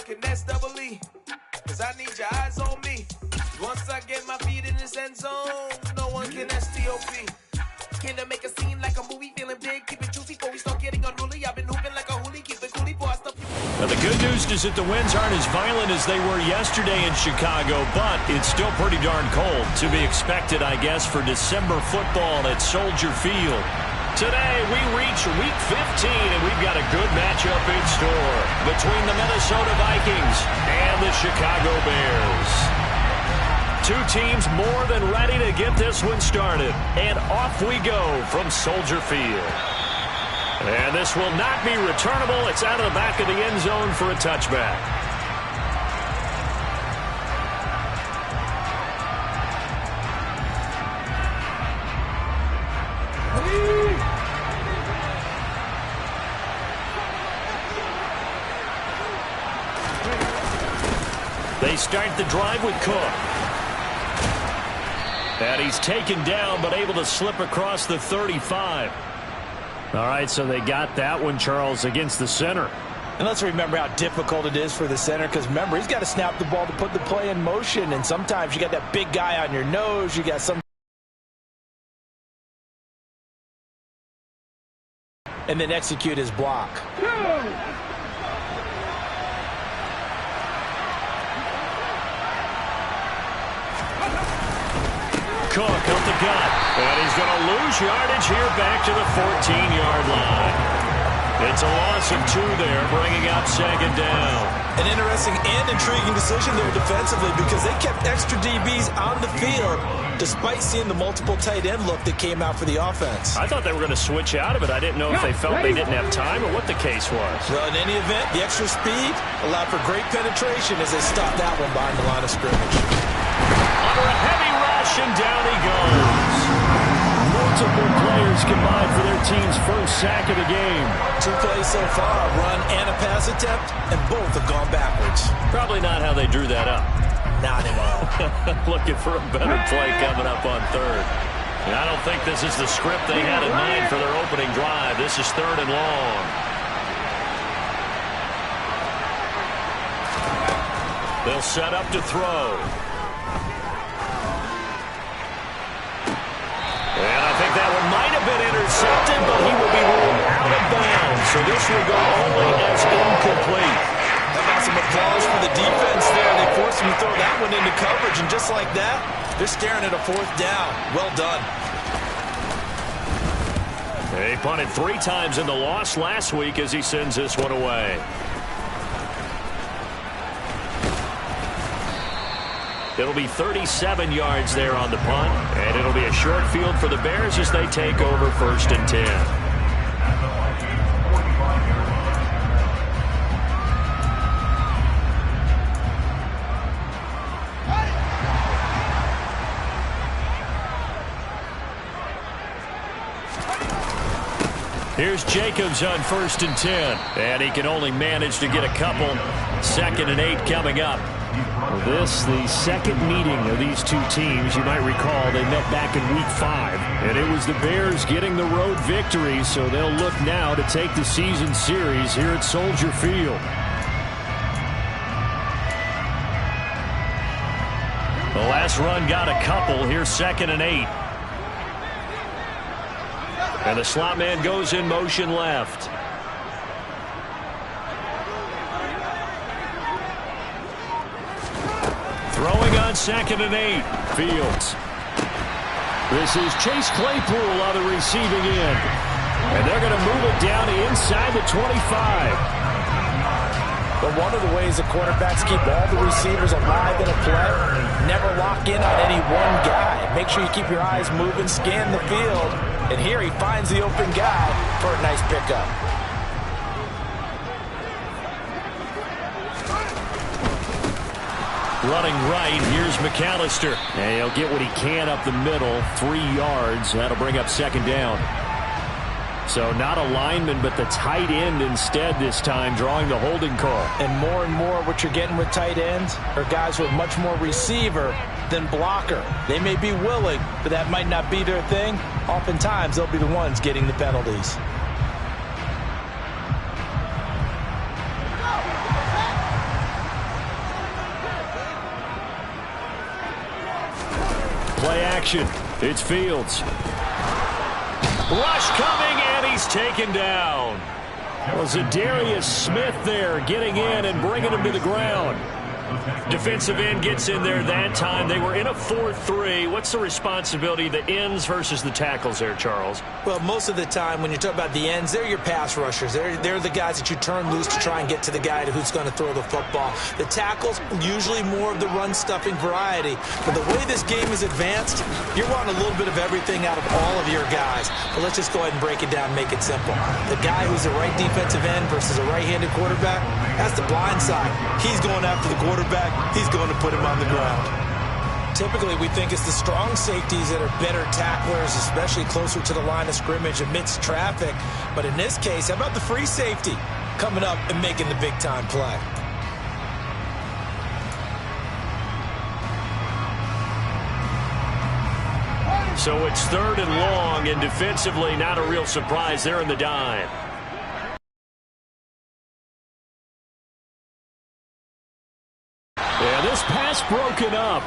talking that's double E. Cause I need your eyes on me. Once I get my feet in this end zone, no one can STOP. Can I make a scene like a movie? Feeling big, keep it juicy before we start getting unruly. I've been hooping like a hoolie, keep it coolie before I stop. Now the good news is that the winds aren't as violent as they were yesterday in Chicago, but it's still pretty darn cold. To be expected, I guess, for December football at Soldier Field. Today, we reach Week 15, and we've got a good matchup in store between the Minnesota Vikings and the Chicago Bears. Two teams more than ready to get this one started. And off we go from Soldier Field. And this will not be returnable. It's out of the back of the end zone for a touchback. They start the drive with Cook. And he's taken down, but able to slip across the 35. All right, so they got that one, Charles, against the center. And let's remember how difficult it is for the center, because remember, he's got to snap the ball to put the play in motion, and sometimes you got that big guy on your nose, you got some, and then execute his block. Cook up the gut, and he's going to lose yardage here back to the 14-yard line. It's a loss of 2 there, bringing up second down. An interesting and intriguing decision there defensively, because they kept extra DBs on the field despite seeing the multiple tight end look that came out for the offense. I thought they were going to switch out of it. I didn't know if they felt they didn't have time or what the case was. Well, in any event, the extra speed allowed for great penetration as they stopped that one behind the line of scrimmage. Under a heavy rush, and down he goes. Multiple players combined for their team's first sack of the game. 2 plays so far, a run and a pass attempt, and both have gone backwards. Probably not how they drew that up. Not at all. Looking for a better play coming up on third. And I don't think this is the script they had in mind for their opening drive. This is 3rd and long. They'll set up to throw. And I think that one might have been intercepted, but he will be ruled out of bounds. So this will go only as incomplete. How about some applause for the defense there? They forced him to throw that one into coverage, and just like that, they're staring at a 4th down. Well done. He punted 3 times in the loss last week as he sends this one away. It'll be 37 yards there on the punt, and it'll be a short field for the Bears as they take over 1st and 10. Here's Jacobs on 1st and 10, and he can only manage to get a couple. 2nd and 8 coming up. This, the second meeting of these two teams. You might recall they met back in Week 5, and it was the Bears getting the road victory, so they'll look now to take the season series here at Soldier Field. The last run got a couple. Here's 2nd and 8. And the slot man goes in motion left. Throwing on 2nd and 8. Fields. This is Chase Claypool on the receiving end. And they're going to move it down inside the 25. But one of the ways the quarterbacks keep all the receivers alive in a play, never lock in on any one guy. Make sure you keep your eyes moving, scan the field. And here he finds the open guy for a nice pickup. Running right, here's McAllister. And he'll get what he can up the middle, 3 yards. That'll bring up 2nd down. So not a lineman, but the tight end instead this time, drawing the holding call. And more what you're getting with tight ends are guys with much more receiver than blocker. They may be willing, but that might not be their thing. Oftentimes, they'll be the ones getting the penalties. play action. It's Fields. Rush coming, and he's taken down. Well, Zadarius Smith there getting in and bringing him to the ground. Defensive end gets in there that time. They were in a 4-3. What's the responsibility, the ends versus the tackles there, Charles? Well, most of the time when you talk about the ends, they're your pass rushers. They're the guys that you turn loose to try and get to the guy who's going to throw the football. The tackles, usually more of the run-stuffing variety. But the way this game is advanced, you're wanting a little bit of everything out of all of your guys. But let's just go ahead and break it down and make it simple. The guy who's the right defensive end versus a right-handed quarterback, that's the blind side. He's going after the quarterback. He's going to put him on the ground. Typically, we think it's the strong safeties that are better tacklers, especially closer to the line of scrimmage amidst traffic. But in this case, how about the free safety coming up and making the big-time play? So it's 3rd and long, and defensively, not a real surprise. They're in the dime. Yeah, this pass broken up.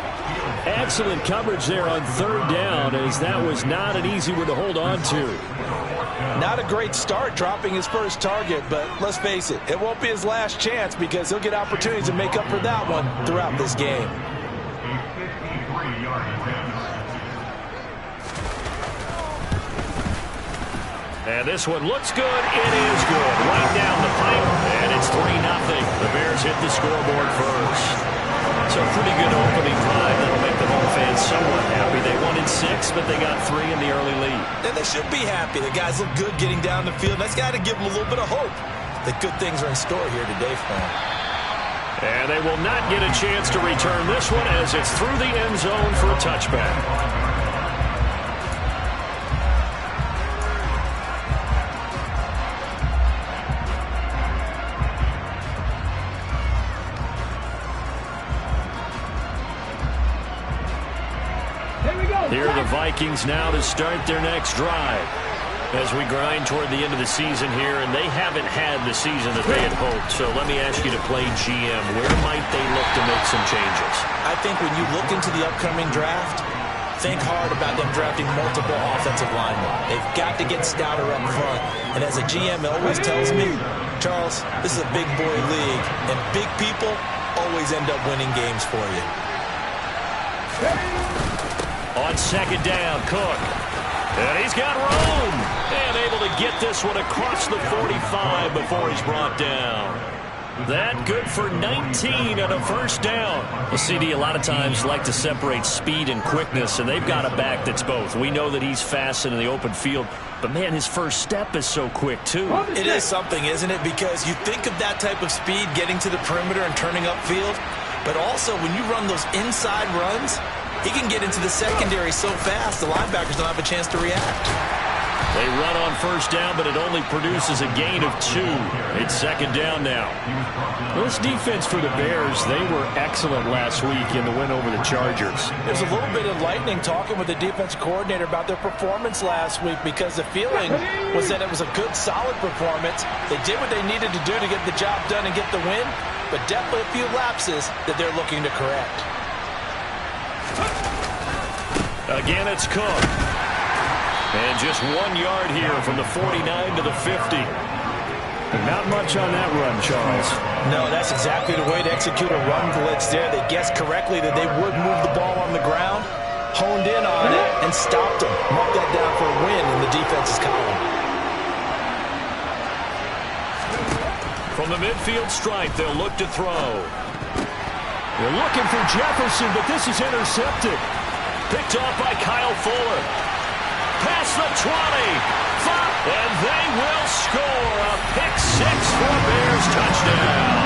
Excellent coverage there on 3rd down, as that was not an easy one to hold on to. Not a great start dropping his first target, but let's face it, it won't be his last chance because he'll get opportunities to make up for that one throughout this game. And this one looks good. It is good. Right down the pipe, and it's 3-0. The Bears hit the scoreboard first. So a pretty good opening drive that'll make the home fans somewhat happy. They wanted 6, but they got 3 in the early lead. And they should be happy. The guys look good getting down the field. That's got to give them a little bit of hope that good things are in store here today for them. And they will not get a chance to return this one as it's through the end zone for a touchback. Here are the Vikings now to start their next drive as we grind toward the end of the season here, and they haven't had the season that they had hoped. So let me ask you to play GM. Where might they look to make some changes? I think when you look into the upcoming draft, think hard about them drafting multiple offensive linemen. They've got to get stouter up front. And as a GM always tells me, Charles, this is a big boy league, and big people always end up winning games for you. On 2nd down, Cook. And he's got room. And able to get this one across the 45 before he's brought down. That good for 19 on a 1st down. Well, CD, a lot of times like to separate speed and quickness, and they've got a back that's both. We know that he's fast in the open field, but, man, his first step is so quick, too. It is something, isn't it? Because you think of that type of speed getting to the perimeter and turning upfield, but also when you run those inside runs, he can get into the secondary so fast, the linebackers don't have a chance to react. They run on 1st down, but it only produces a gain of 2. It's 2nd down now. This defense for the Bears, they were excellent last week in the win over the Chargers. There's a little bit of lightning talking with the defense coordinator about their performance last week because the feeling was that it was a good, solid performance. They did what they needed to do to get the job done and get the win, but definitely a few lapses that they're looking to correct. Again, it's Cook. And just 1 yard here from the 49 to the 50. Not much on that run, Charles. No, that's exactly the way to execute a run blitz there. They guessed correctly that they would move the ball on the ground, honed in on it, and stopped them. Mark that down for a win in the defense's column. From the midfield stripe, they'll look to throw. They're looking for Jefferson, but this is intercepted. Picked off by Kyle Fuller. Past the 20. And they will score a pick-6 for Bears touchdown.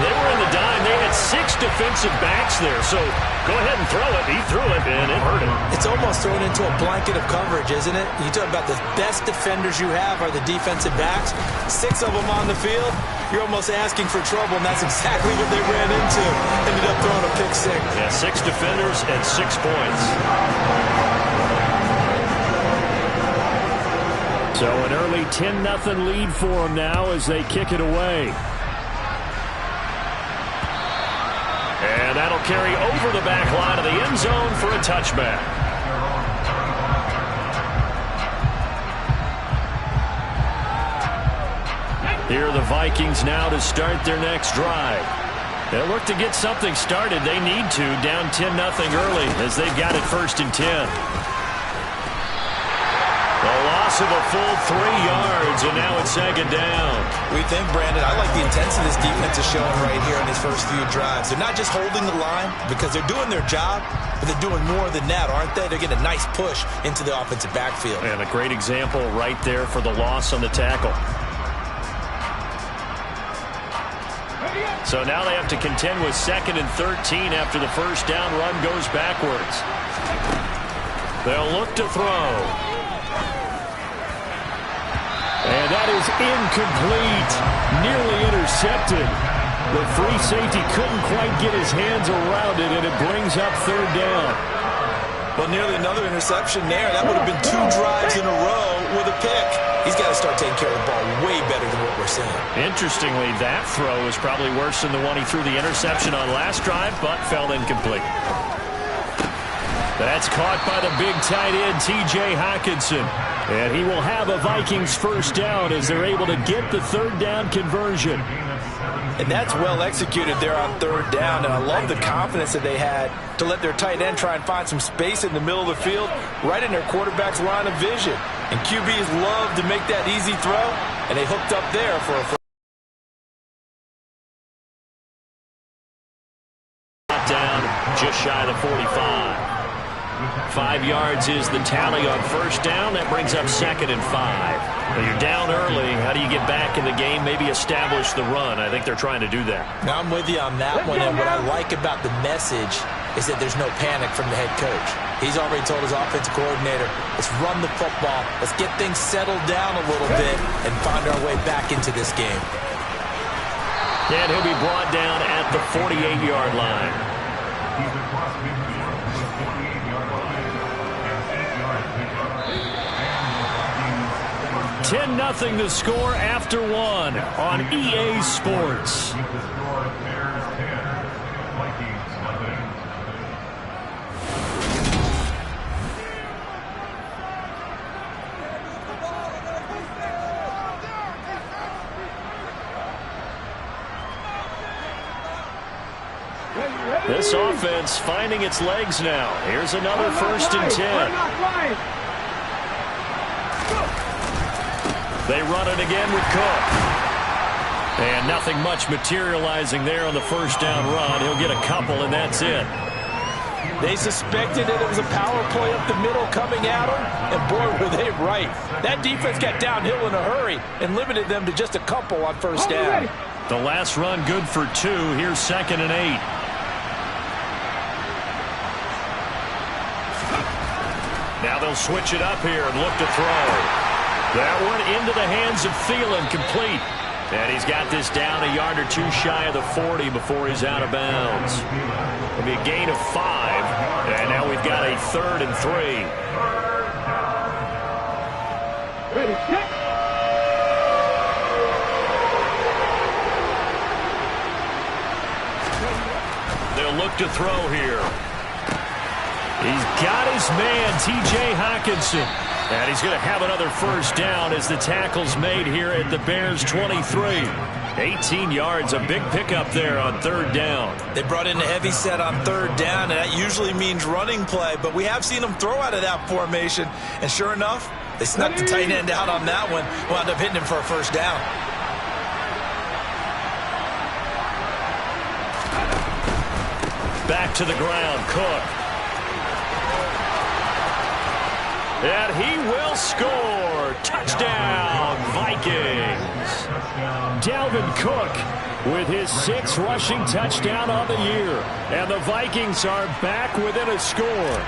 They were in the dime. They had 6 defensive backs there. So go ahead and throw it. He threw it, and it hurt him. It's almost thrown into a blanket of coverage, isn't it? You talk about the best defenders you have are the defensive backs. 6 of them on the field. You're almost asking for trouble, and that's exactly what they ran into. Ended up throwing a pick-6. Yeah, 6 defenders and 6 points. So an early 10-0 lead for them now as they kick it away. And that'll carry over the back line of the end zone for a touchback. Here are the Vikings now to start their next drive. They'll look to get something started. They need to, down 10-0 early as they've got it 1st and 10. The loss of a full 3 yards, and now it's 2nd down. We think, Brandon, I like the intensity this defense is showing right here in these first few drives. They're not just holding the line because they're doing their job, but they're doing more than that, aren't they? They're getting a nice push into the offensive backfield. And a great example right there for the loss on the tackle. So now they have to contend with 2nd and 13 after the first down run goes backwards. They'll look to throw. And that is incomplete. Nearly intercepted. The free safety couldn't quite get his hands around it, and it brings up 3rd down. Well, nearly another interception there. That would have been 2 drives in a row with a pick. He's got to start taking care of the ball way better than what we're seeing. Interestingly, that throw is probably worse than the one he threw the interception on last drive, but fell incomplete. That's caught by the big tight end, T.J. Hockenson. And he will have a Vikings 1st down as they're able to get the 3rd down conversion. And that's well executed there on 3rd down. And I love the confidence that they had to let their tight end try and find some space in the middle of the field, right in their quarterback's line of vision. And QBs love to make that easy throw, and they hooked up there for a first down, just shy of the 45. 5 yards is the tally on 1st down. That brings up 2nd and 5. When you're down early, how do you get back in the game, maybe establish the run? I think they're trying to do that. Now, I'm with you on that one, and what I like about the message is that there's no panic from the head coach. He's already told his offensive coordinator, let's run the football, let's get things settled down a little bit and find our way back into this game. And he'll be brought down at the 48-yard line. 10-0 the score after 1 on EA Sports. This offense finding its legs now. Here's another 1st and 10. They run it again with Cook. And nothing much materializing there on the 1st down run. He'll get a couple, and that's it. They suspected that it was a power play up the middle coming at them, and boy, were they right. That defense got downhill in a hurry and limited them to just a couple on 1st down. The last run good for 2. Here's 2nd and 8. Now they'll switch it up here and look to throw. That one into the hands of Thielen, complete. And he's got this down a yard or 2 shy of the 40 before he's out of bounds. It'll be a gain of 5. And now we've got a 3rd and 3. They'll look to throw here. He's got his man, T.J. Hockenson. And he's going to have another 1st down as the tackle's made here at the Bears' 23. 18 yards, a big pickup there on 3rd down. They brought in a heavy set on 3rd down, and that usually means running play. But we have seen them throw out of that formation. And sure enough, they snuck the tight end out on that one. Wound up hitting him for a 1st down. Back to the ground, Cook. And he will score. Touchdown, Vikings. Dalvin Cook with his 6th rushing touchdown on the year. And the Vikings are back within a score.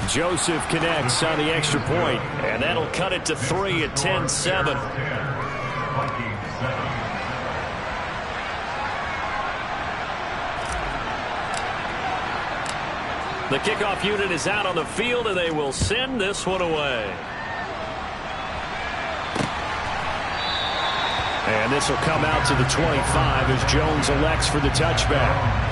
Joseph connects on the extra point, and that'll cut it to 3 at 10-7. The kickoff unit is out on the field, and they will send this one away. And this will come out to the 25 as Jones elects for the touchback.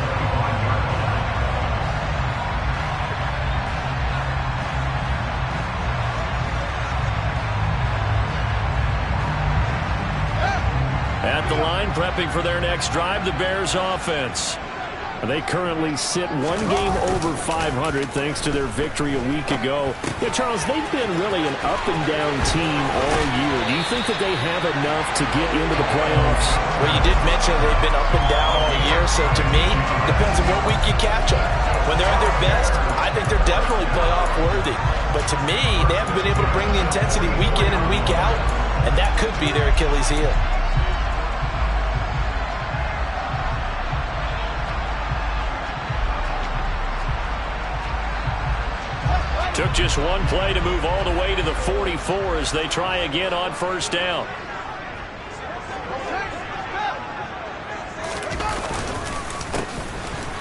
At the line, prepping for their next drive, the Bears offense. They currently sit one game over 500 thanks to their victory a week ago. Yeah, Charles, they've been really an up-and-down team all year. Do you think that they have enough to get into the playoffs? Well, you did mention they've been up and down all year, so to me, depends on what week you catch them. When they're at their best, I think they're definitely playoff worthy. But to me, they haven't been able to bring the intensity week in and week out, and that could be their Achilles heel. Took just one play to move all the way to the 44 as they try again on first down.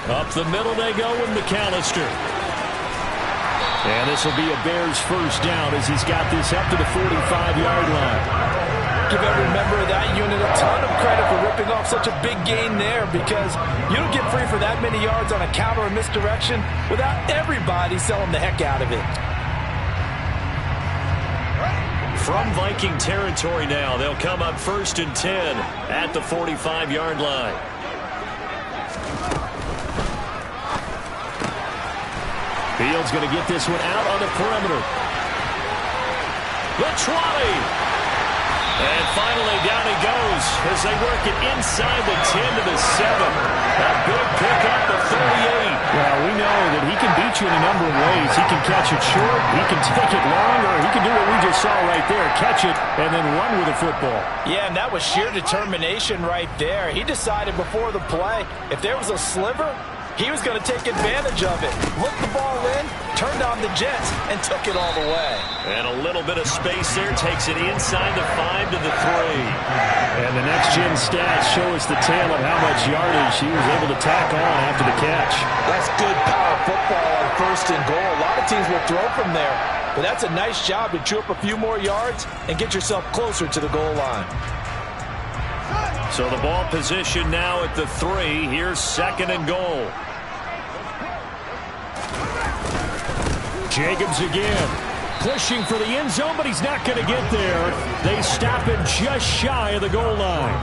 Up the middle they go with McAllister. And this will be a Bears first down as he's got this up to the 45-yard line. Give every member of that unit a ton of credit for ripping off such a big gain there, because you don't get free for that many yards on a counter or misdirection without everybody selling the heck out of it. From Viking territory now, they'll come up 1st and 10 at the 45-yard line. Fields going to get this one out on the perimeter. The 20. And finally, down he goes as they work it inside the 10 to the 7. A big pickup of 38. Well, we know that he can beat you in a number of ways. He can catch it short, he can take it long, or he can do what we just saw right there, catch it and then run with the football. Yeah, and that was sheer determination right there. He decided before the play, if there was a sliver, he was going to take advantage of it. Looked the ball in, turned on the jets, and took it all the way. And a little bit of space there takes it inside the 5 to the 3. And the next-gen stats show us the tale of how much yardage he was able to tack on after the catch. That's good power football on 1st and goal. A lot of teams will throw from there, but that's a nice job to chew up a few more yards and get yourself closer to the goal line. So the ball position now at the 3. Here's 2nd and goal. Jacobs again, pushing for the end zone, but he's not going to get there. They stop him just shy of the goal line.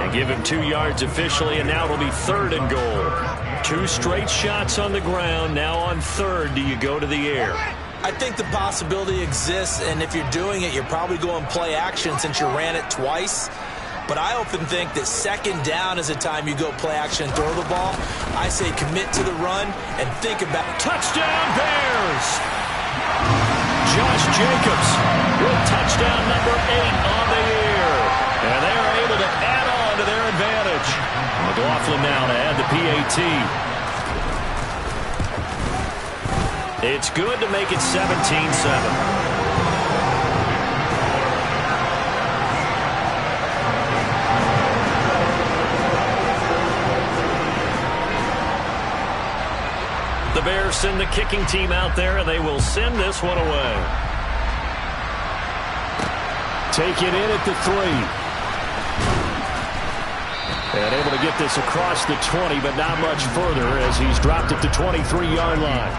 And give him 2 yards officially, and now it'll be 3rd and goal. 2 straight shots on the ground. Now on 3rd, do you go to the air? I think the possibility exists, and if you're doing it, you're probably going play action since you ran it twice. But I often think that 2nd down is a time you go play action and throw the ball. I say commit to the run and think about touchdown Bears! Josh Jacobs with touchdown number 8 on the year. And they are able to add on to their advantage. McLaughlin now to add the PAT. It's good to make it 17-7. The Bears send the kicking team out there, and they will send this one away. Take it in at the 3. And able to get this across the 20, but not much further as he's dropped at the 23-yard line.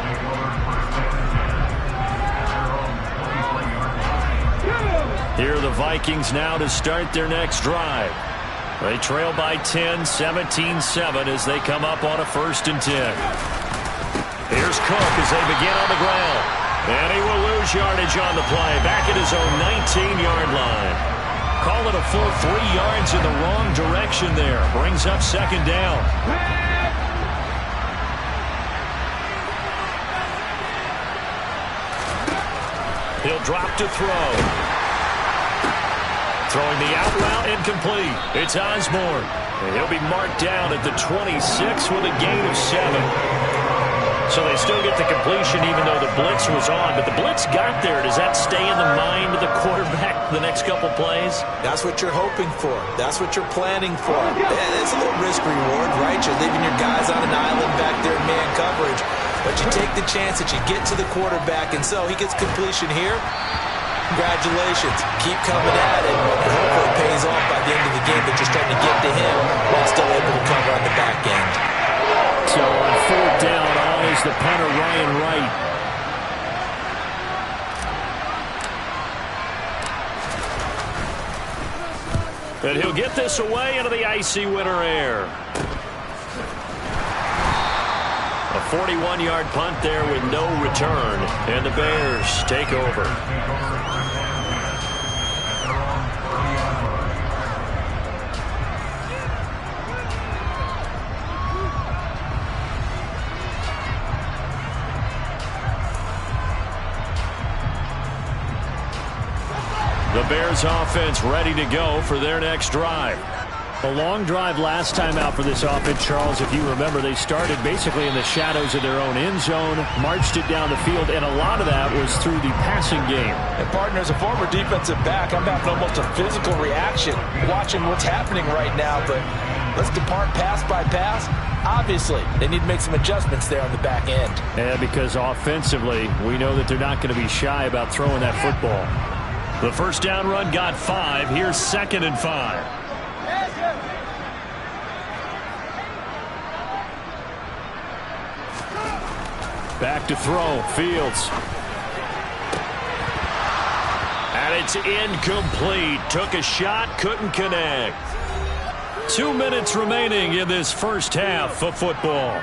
Here are the Vikings now to start their next drive. They trail by 10, 17-7 as they come up on a 1st and 10. Here's Cook as they begin on the ground. And he will lose yardage on the play. Back at his own 19-yard line. Call it a full 3 yards in the wrong direction there. Brings up 2nd down. He'll drop to throw. Throwing the out route incomplete. It's Osborne. And he'll be marked down at the 26 with a gain of 7. So they still get the completion even though the blitz was on. But the blitz got there. Does that stay in the mind of the quarterback the next couple plays? That's what you're hoping for. That's what you're planning for. It's a little risk reward, right? You're leaving your guys on an island back there in man coverage. But you take the chance that you get to the quarterback, and so he gets completion here. Congratulations. Keep coming at it, and hopefully it pays plays off by the end of the game. They're just trying to get to him while still able to cover on the back end. So on fourth down, on is the punter, Ryan Wright. And he'll get this away into the icy winter air. A 41-yard punt there with no return. And the Bears take over. The Bears offense ready to go for their next drive. A long drive last time out for this offense, Charles. If you remember, they started basically in the shadows of their own end zone, marched it down the field, and a lot of that was through the passing game. And, partner, as a former defensive back, I'm having almost a physical reaction watching what's happening right now. But let's depart pass by pass. Obviously, they need to make some adjustments there on the back end. Yeah, because offensively, we know that they're not going to be shy about throwing that football. The first down run got 5. Here's 2nd and 5. Back to throw, Fields. And it's incomplete. Took a shot, couldn't connect. 2 minutes remaining in this first half of football.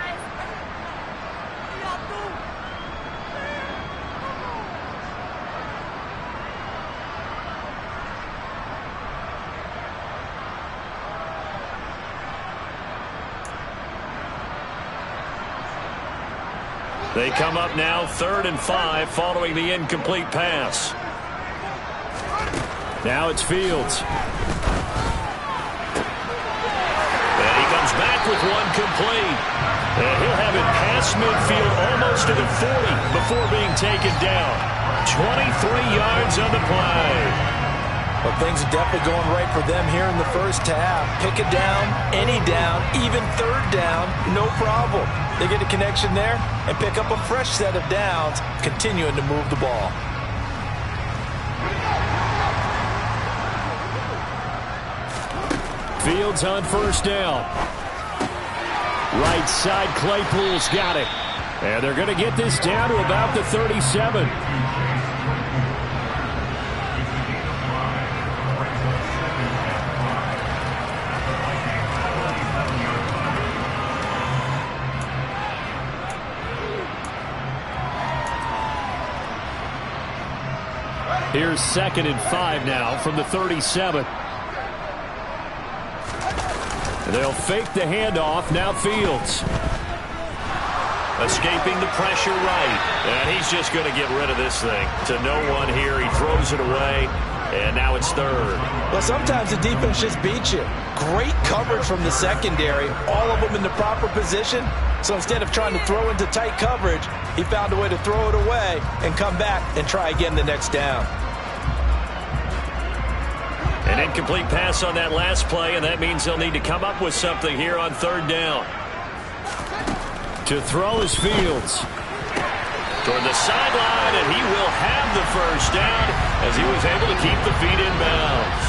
They come up now 3rd and 5 following the incomplete pass. Now it's Fields. And he comes back with one complete. And he'll have it past midfield almost to the 40 before being taken down. 23 yards on the play. Well, things are definitely going right for them here in the first half. Pick a down, any down, even 3rd down, no problem. They get a connection there and pick up a fresh set of downs, continuing to move the ball. Fields on first down. Right side, Claypool's got it. And they're going to get this down to about the 37. Here's 2nd and 5 now from the 37. They'll fake the handoff. Now Fields. Escaping the pressure right. And he's just going to get rid of this thing. To no one here. He throws it away. And now it's 3rd. Well, sometimes the defense just beats you. Great coverage from the secondary. All of them in the proper position. So instead of trying to throw into tight coverage, he found a way to throw it away and come back and try again the next down. An incomplete pass on that last play, and that means they'll need to come up with something here on 3rd down. To throw is Fields. Toward the sideline, and he will have the first down as he was able to keep the feet in bounds.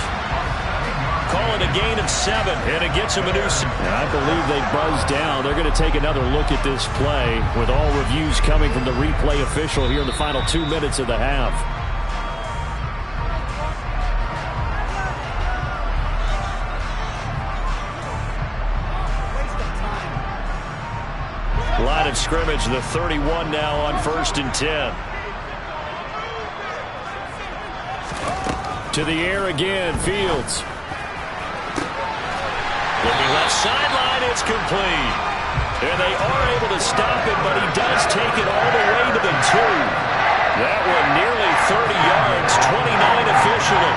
Calling a gain of 7, and it gets him a new... I believe they buzzed down. They're going to take another look at this play with all reviews coming from the replay official here in the final 2 minutes of the half. Line of scrimmage, the 31 now on 1st and 10. To the air again, Fields. Looking left sideline, it's complete. And they are able to stop it, but he does take it all the way to the 2. That one nearly 30 yards, 29 officially.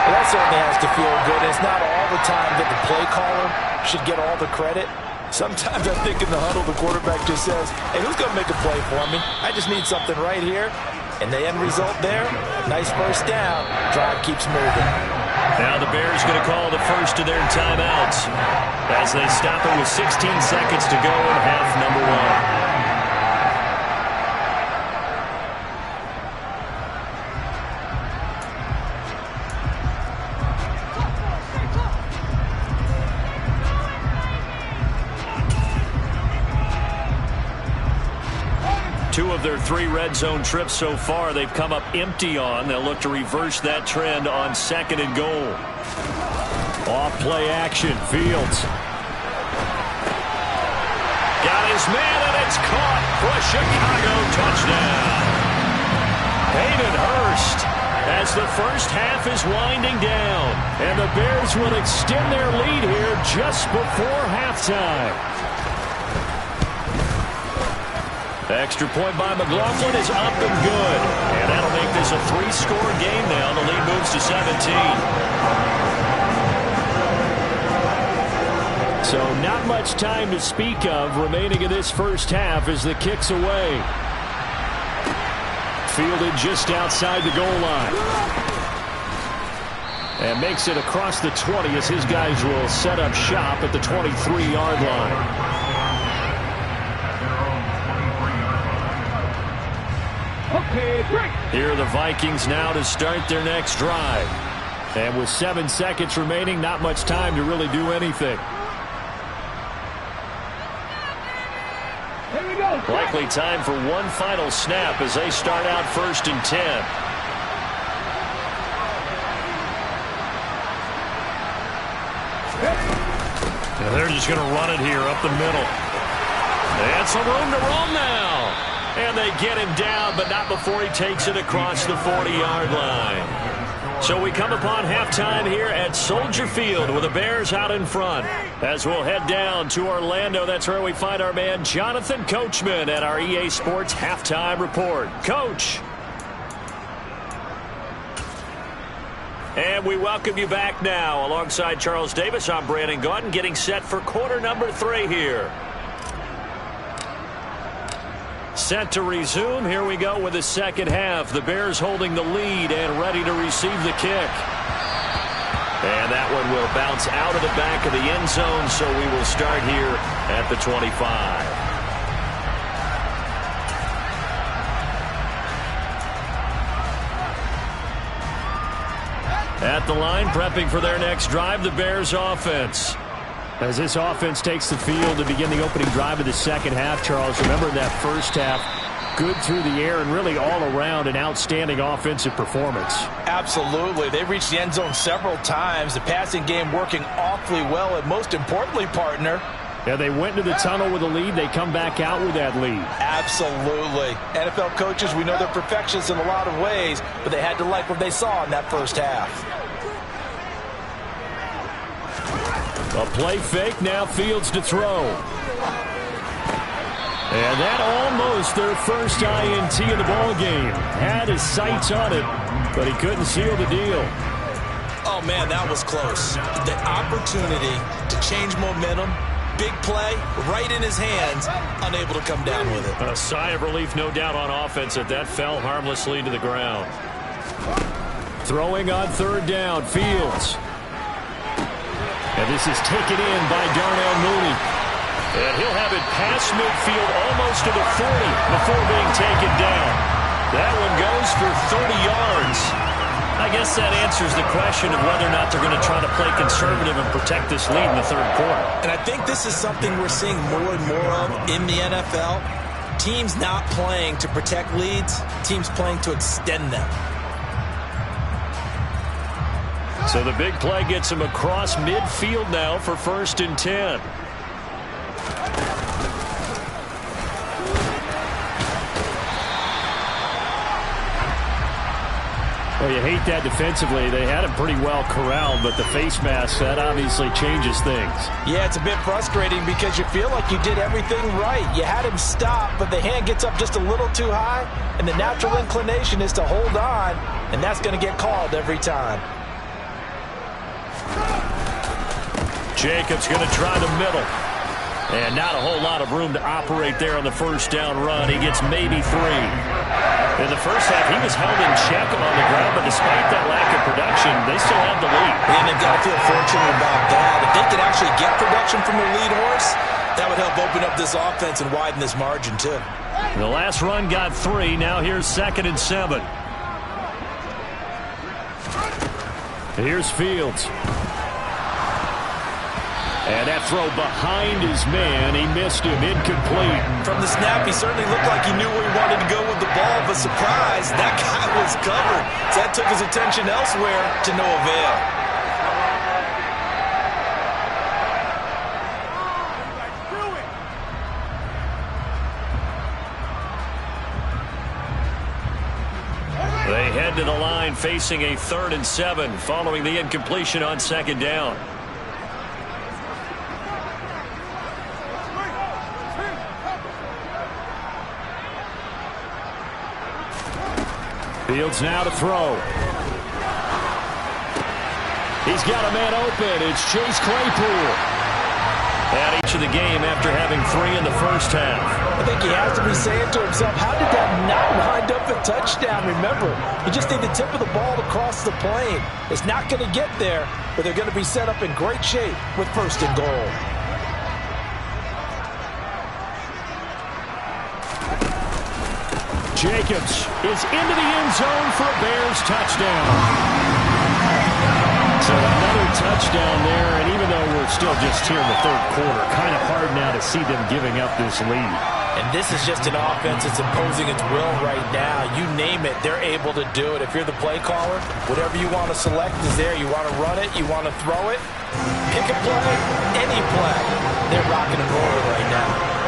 Well, that certainly has to feel good. It's not all the time that the play caller should get all the credit. Sometimes I think in the huddle, the quarterback just says, hey, who's going to make a play for me? I just need something right here. And the end result there, nice first down. Drive keeps moving. Now the Bears going to call the first of their timeouts as they stop it with 16 seconds to go in half number 1. of their 3 red zone trips so far, they've come up empty on. They'll look to reverse that trend on 2nd and goal. Off play action. Fields. Got his man, and it's caught for a Chicago touchdown. Hayden Hurst, as the first half is winding down. And the Bears will extend their lead here just before halftime. Extra point by McLaughlin is up and good. And that'll make this a 3-score game now. The lead moves to 17. So not much time to speak of remaining in this first half as the kick's away. Fielded just outside the goal line. And makes it across the 20 as his guys will set up shop at the 23-yard line. Here are the Vikings now to start their next drive. And with 7 seconds remaining, not much time to really do anything. Likely time for one final snap as they start out 1st and 10. And they're just going to run it here up the middle. And some room to roam now. And they get him down, but not before he takes it across the 40-yard line. So we come upon halftime here at Soldier Field with the Bears out in front. As we'll head down to Orlando, that's where we find our man Jonathan Coachman at our EA Sports Halftime Report. Coach. And we welcome you back now. Alongside Charles Davis, I'm Brandon Gaudin, getting set for quarter number 3 here. Set to resume. Here we go with the second half. The Bears holding the lead and ready to receive the kick. And that one will bounce out of the back of the end zone, so we will start here at the 25. At the line, prepping for their next drive, the Bears offense. As this offense takes the field to begin the opening drive of the second half, Charles, remember that first half, good through the air and really all around an outstanding offensive performance. Absolutely. They reached the end zone several times. The passing game working awfully well, and most importantly, partner, yeah, they went into the tunnel with a lead. They come back out with that lead. Absolutely. NFL coaches, we know they're perfectionists in a lot of ways, but they had to like what they saw in that first half. A play fake, now Fields to throw. And that almost their first INT of the ball game. Had his sights on it, but he couldn't seal the deal. Oh, man, that was close. The opportunity to change momentum, big play, right in his hands, unable to come down with it. A sigh of relief, no doubt, on offense that fell harmlessly to the ground. Throwing on 3rd down, Fields. And this is taken in by Darnell Mooney. And he'll have it past midfield almost to the 40 before being taken down. That one goes for 30 yards. I guess that answers the question of whether or not they're going to try to play conservative and protect this lead in the 3rd quarter. And I think this is something we're seeing more and more of in the NFL. Teams not playing to protect leads, teams playing to extend them. So the big play gets him across midfield now for 1st and 10. Well, you hate that defensively. They had him pretty well corralled, but the face mask, that obviously changes things. Yeah, it's a bit frustrating because you feel like you did everything right. You had him stop, but the hand gets up just a little too high, and the natural inclination is to hold on, and that's going to get called every time. Jacobs going to try the middle. And not a whole lot of room to operate there on the 1st down run. He gets maybe 3. In the first half, he was held in check on the ground, but despite that lack of production, they still have the lead. And they've got to feel fortunate about that. If they could actually get production from the lead horse, that would help open up this offense and widen this margin, too. The last run got 3. Now here's 2nd and 7. Here's Fields. And that throw behind his man, he missed him, incomplete. From the snap, he certainly looked like he knew where he wanted to go with the ball, but surprise, that guy was covered. So that took his attention elsewhere to no avail. They head to the line facing a 3rd and 7 following the incompletion on 2nd down. Fields now to throw. He's got a man open. It's Chase Claypool. At each of the game after having 3 in the first half. I think he has to be saying to himself, how did that not wind up a touchdown? Remember, you just need the tip of the ball to cross the plane. It's not going to get there, but they're going to be set up in great shape with 1st and goal. Jacobs is into the end zone for a Bears touchdown. So another touchdown there, and even though we're still just here in the 3rd quarter, kind of hard now to see them giving up this lead. And this is just an offense that's imposing its will right now. You name it, they're able to do it. If you're the play caller, whatever you want to select is there. You want to run it, you want to throw it, pick a play, any play. They're rocking and rolling right now.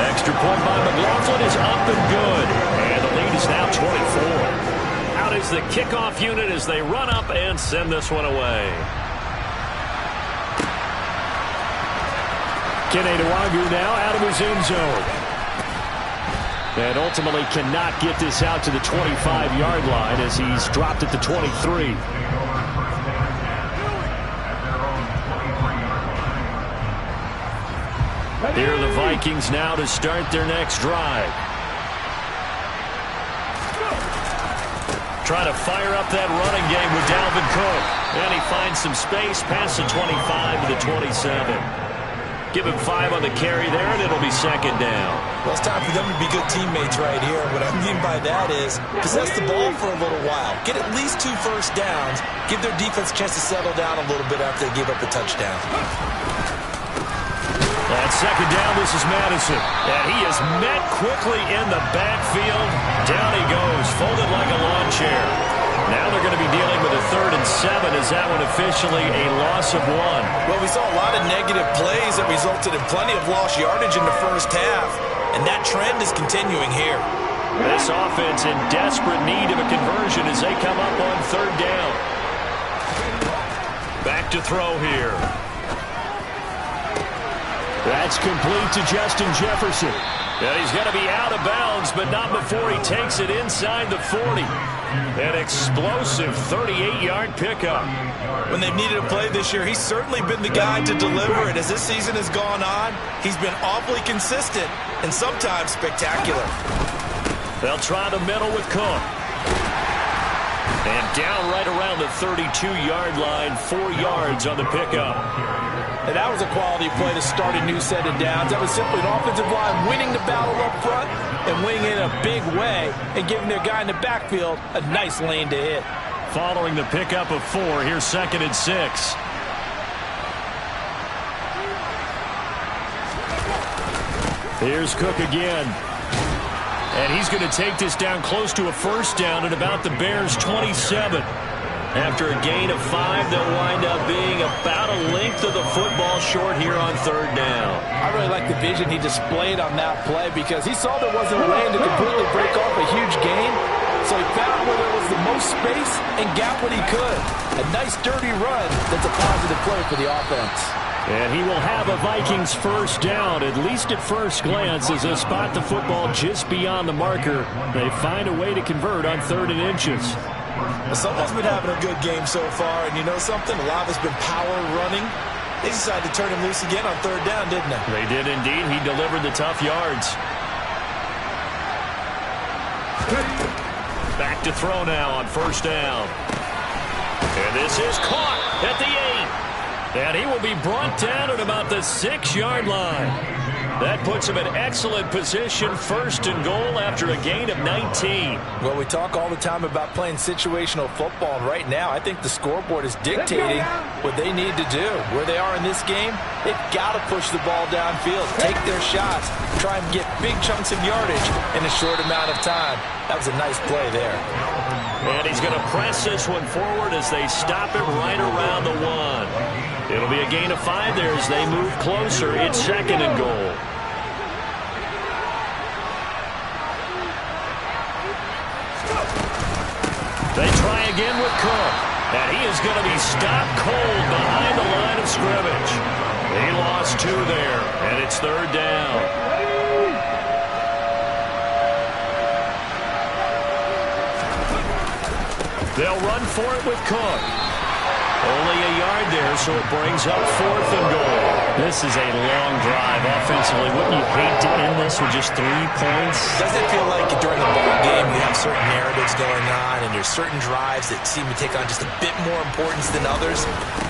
Extra point by McLaughlin is up and good. And the lead is now 24. Out is the kickoff unit as they run up and send this one away. Kene Nwangwu now out of his end zone. And ultimately cannot get this out to the 25-yard line as he's dropped at the 23. Here are the Vikings now to start their next drive. Try to fire up that running game with Dalvin Cook. And he finds some space past the 25 to the 27. Give him 5 on the carry there, and it'll be 2nd down. Well, it's time for them to be good teammates right here. What I mean by that is possess the ball for a little while. Get at least 2 first downs. Give their defense a chance to settle down a little bit after they give up a touchdown. On 2nd down, this is Madison. And he is met quickly in the backfield. Down he goes, folded like a lawn chair. Now they're going to be dealing with a 3rd and 7. Is that one officially a loss of 1? Well, we saw a lot of negative plays that resulted in plenty of lost yardage in the first half. And that trend is continuing here. This offense in desperate need of a conversion as they come up on 3rd down. Back to throw here. That's complete to Justin Jefferson. And he's going to be out of bounds, but not before he takes it inside the 40. An explosive 38-yard pickup. When they've needed a play this year, he's certainly been the guy to deliver it. As this season has gone on, he's been awfully consistent and sometimes spectacular. They'll try the middle with Cook. And down right around the 32-yard line, 4 yards on the pickup. And that was a quality play to start a new set of downs. That was simply an offensive line winning the battle up front and winning it in a big way and giving their guy in the backfield a nice lane to hit. Following the pickup of 4, here's 2nd and 6. Here's Cook again. And he's going to take this down close to a 1st down at about the Bears' 27. After a gain of 5, they'll wind up being about a length of the football short here on 3rd down. I really like the vision he displayed on that play because he saw there wasn't a lane to completely break off a huge gain. So he found where there was the most space and got what he could. A nice dirty run that's a positive play for the offense. And he will have a Vikings 1st down, at least at first glance, as they spot the football just beyond the marker. They find a way to convert on 3rd and inches. Someone's been having a good game so far, and you know something? A lot of it's been power running. They decided to turn him loose again on 3rd down, didn't they? They did indeed. He delivered the tough yards. Back to throw now on 1st down. And this is caught at the 8. And he will be brought down at about the 6-yard line. That puts him in excellent position, first and goal after a gain of 19. Well, we talk all the time about playing situational football, and right now I think the scoreboard is dictating what they need to do. Where they are in this game, they've got to push the ball downfield, take their shots, try and get big chunks of yardage in a short amount of time. That was a nice play there. And he's going to press this one forward as they stop it right around the 1. It'll be a gain of 5 there as they move closer. It's second and goal. They try again with Cook. And he is going to be stopped cold behind the line of scrimmage. He lost 2 there, and it's third down. They'll run for it with Cook. Only a yard there, so it brings up fourth and goal. This is a long drive offensively. Wouldn't you hate to end this with just 3 points? Doesn't it feel like during the ball game you have certain narratives going on and there's certain drives that seem to take on just a bit more importance than others?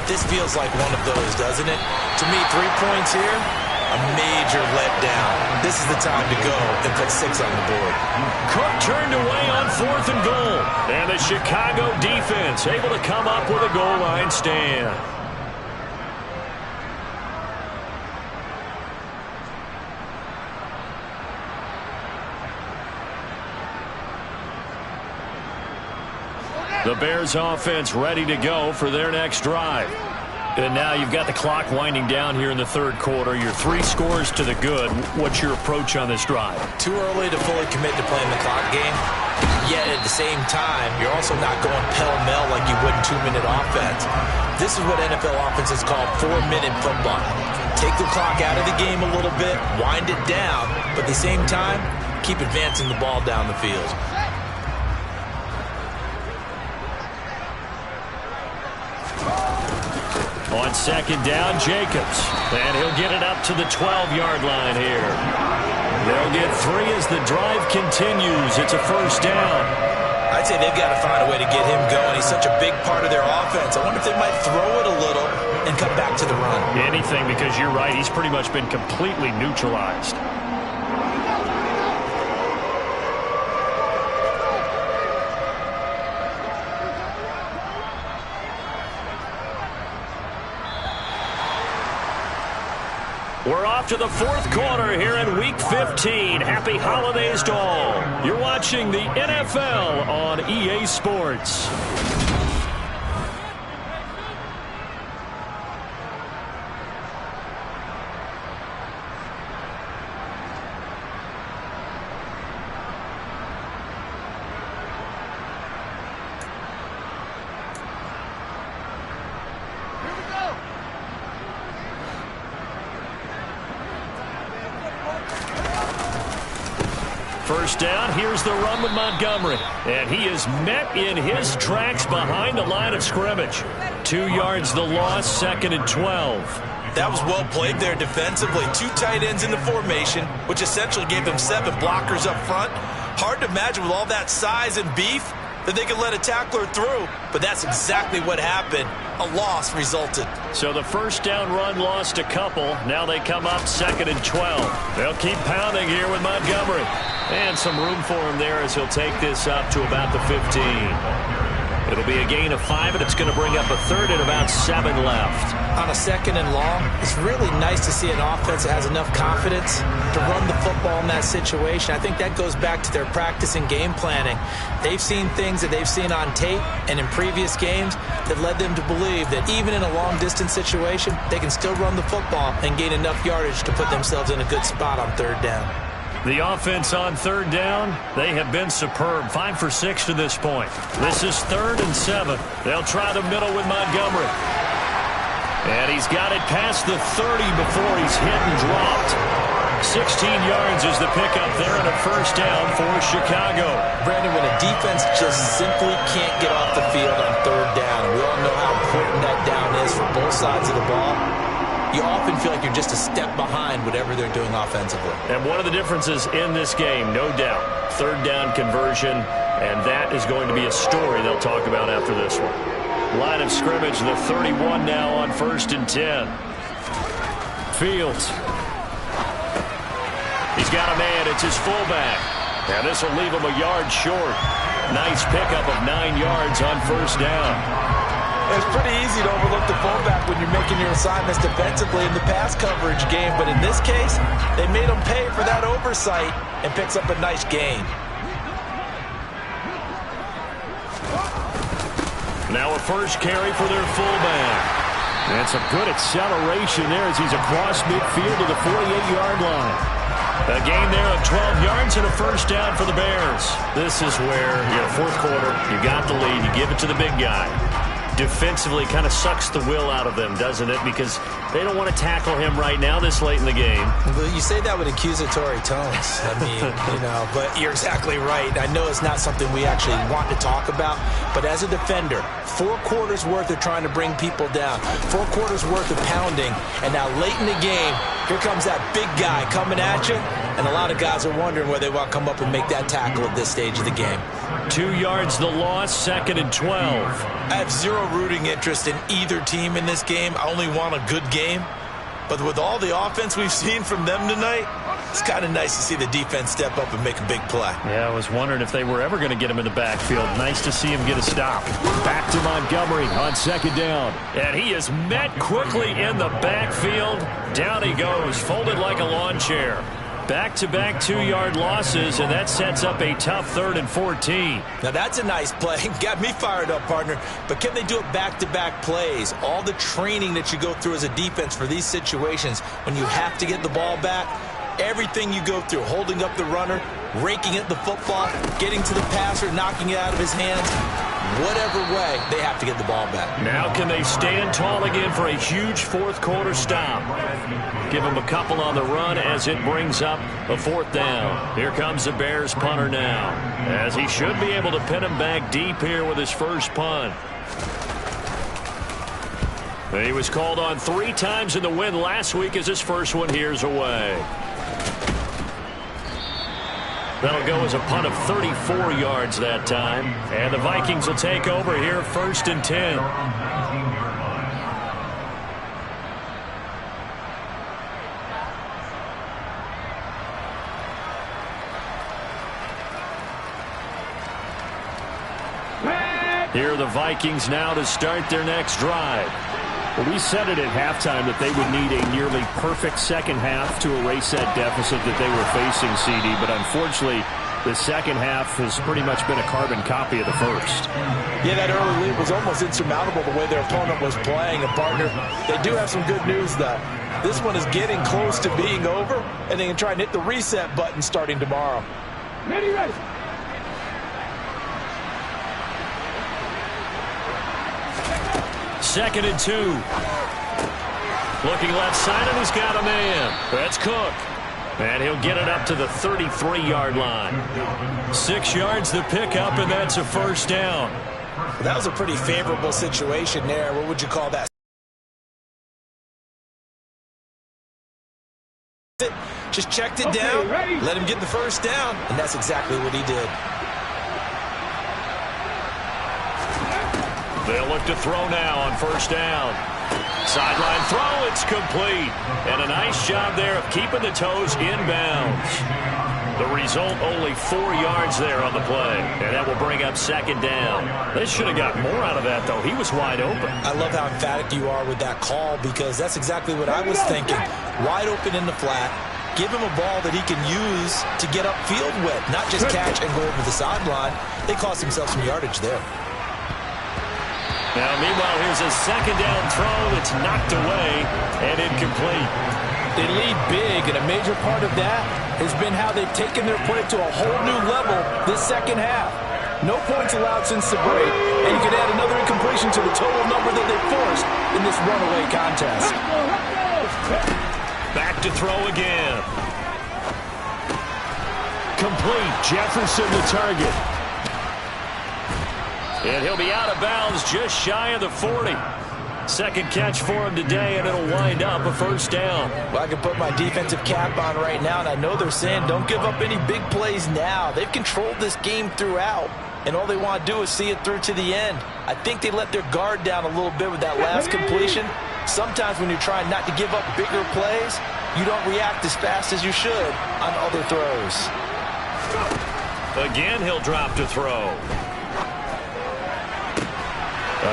This feels like one of those, doesn't it? To me, 3 points here, a major letdown. This is the time to go and put 6 on the board. Cook turned away on fourth and goal. And the Chicago defense able to come up with a goal line stand. The Bears offense ready to go for their next drive. And now you've got the clock winding down here in the third quarter. Your 3 scores to the good. What's your approach on this drive? Too early to fully commit to playing the clock game. Yet at the same time, you're also not going pell-mell like you would in 2-minute offense. This is what NFL offenses call 4-minute football. Take the clock out of the game a little bit, wind it down, but at the same time, keep advancing the ball down the field. On second down, Jacobs. And he'll get it up to the 12-yard line here. They'll get 3 as the drive continues. It's a first down. I'd say they've got to find a way to get him going. He's such a big part of their offense. I wonder if they might throw it a little and come back to the run. Anything, because you're right. He's pretty much been completely neutralized. We're off to the fourth quarter here in Week 15. Happy holidays to all. You're watching the NFL on EA Sports. First down, here's the run with Montgomery. And he is met in his tracks behind the line of scrimmage. 2 yards the loss, second and 12. That was well played there defensively. 2 tight ends in the formation, which essentially gave them 7 blockers up front. Hard to imagine with all that size and beef that they could let a tackler through, but that's exactly what happened. A loss resulted. So the first down run lost a couple. Now they come up second and 12. They'll keep pounding here with Montgomery. And some room for him there as he'll take this up to about the 15. It'll be a gain of 5, and it's going to bring up a third and about 7 left. On a second and long, it's really nice to see an offense that has enough confidence to run the football in that situation. I think that goes back to their practice and game planning. They've seen things that they've seen on tape and in previous games that led them to believe that even in a long-distance situation, they can still run the football and gain enough yardage to put themselves in a good spot on third down. The offense on third down, they have been superb. 5 for 6 to this point. This is third and 7. They'll try the middle with Montgomery. And he's got it past the 30 before he's hit and dropped. 16 yards is the pickup there and a first down for Chicago. Brandon, when a defense just simply can't get off the field on third down, we all know how important that down is for both sides of the ball. You often feel like you're just a step behind whatever they're doing offensively. And one of the differences in this game, no doubt, third down conversion, and that is going to be a story they'll talk about after this one. Line of scrimmage, the 31 now on 1st and 10. Fields. He's got a man. It's his fullback. And this will leave him a yard short. Nice pickup of 9 yards on 1st down. It's pretty easy to overlook the fullback when you're making your assignments defensively in the pass coverage game. But in this case, they made him pay for that oversight and picks up a nice gain. Now a first carry for their fullback. And some good acceleration there as he's across midfield to the 48-yard line. A gain there of 12 yards and a first down for the Bears. This is where, fourth quarter, you got the lead, you give it to the big guy. Defensively kind of sucks the will out of them, doesn't it? Because they don't want to tackle him right now this late in the game. Well, you say that with accusatory tones. I mean, but you're exactly right. I know it's not something we actually want to talk about, but as a defender, 4 quarters worth of trying to bring people down, 4 quarters worth of pounding, and now late in the game, here comes that big guy coming at you, and a lot of guys are wondering whether they want to come up and make that tackle at this stage of the game. 2 yards the loss, 2nd and 12. I have zero rooting interest in either team in this game. I only want a good game. But with all the offense we've seen from them tonight, it's kind of nice to see the defense step up and make a big play. Yeah, I was wondering if they were ever going to get him in the backfield. Nice to see him get a stop. Back to Montgomery on 2nd down. And he is met quickly in the backfield. Down he goes, folded like a lawn chair. Back-to-back 2-yard losses, and that sets up a tough 3rd and 14. Now that's a nice play. Got me fired up, partner. But can they do it back-to-back plays? All the training that you go through as a defense for these situations, when you have to get the ball back, everything you go through, holding up the runner, raking at the football, getting to the passer, knocking it out of his hands, whatever way, they have to get the ball back. Now can they stand tall again for a huge fourth-quarter stop? Give him a couple on the run as it brings up a 4th down. Here comes the Bears punter now, as he should be able to pin him back deep here with his first punt. He was called on 3 times in the win last week as his first one here's away. That'll go as a punt of 34 yards that time. And the Vikings will take over here 1st and 10. Here are the Vikings now to start their next drive. Well, we said it at halftime that they would need a nearly perfect second half to erase that deficit that they were facing, CD. But unfortunately, the second half has pretty much been a carbon copy of the first. Yeah, that early lead was almost insurmountable the way their opponent was playing. And, partner, they do have some good news, though. This one is getting close to being over, and they can try and hit the reset button starting tomorrow. Ready. 2nd and 2. Looking left side, and he's got a man. That's Cook. And he'll get it up to the 33-yard line. 6 yards the pickup, and that's a first down. That was a pretty favorable situation there. What would you call that? Just checked it down, let him get the first down, and that's exactly what he did. They'll look to throw now on 1st down. Sideline throw, it's complete. And a nice job there of keeping the toes inbounds. The result, only 4 yards there on the play. And that will bring up 2nd down. They should have got more out of that, though. He was wide open. I love how emphatic you are with that call, because that's exactly what I was thinking. Wide open in the flat. Give him a ball that he can use to get upfield with, not just catch and go over the sideline. They cost themselves some yardage there. Now, meanwhile, here's a 2nd down throw that's knocked away and incomplete. They lead big, and a major part of that has been how they've taken their play to a whole new level this second half. No points allowed since the break, and you can add another incompletion to the total number that they forced in this runaway contest. Back to throw again. Complete. Jefferson the target. And he'll be out of bounds just shy of the 40. Second catch for him today, and it'll wind up a 1st down. Well, I can put my defensive cap on right now, and I know they're saying don't give up any big plays now. They've controlled this game throughout. and all they want to do is see it through to the end. I think they let their guard down a little bit with that last completion. Sometimes when you're trying not to give up bigger plays, you don't react as fast as you should on other throws. Again, he'll drop to throw.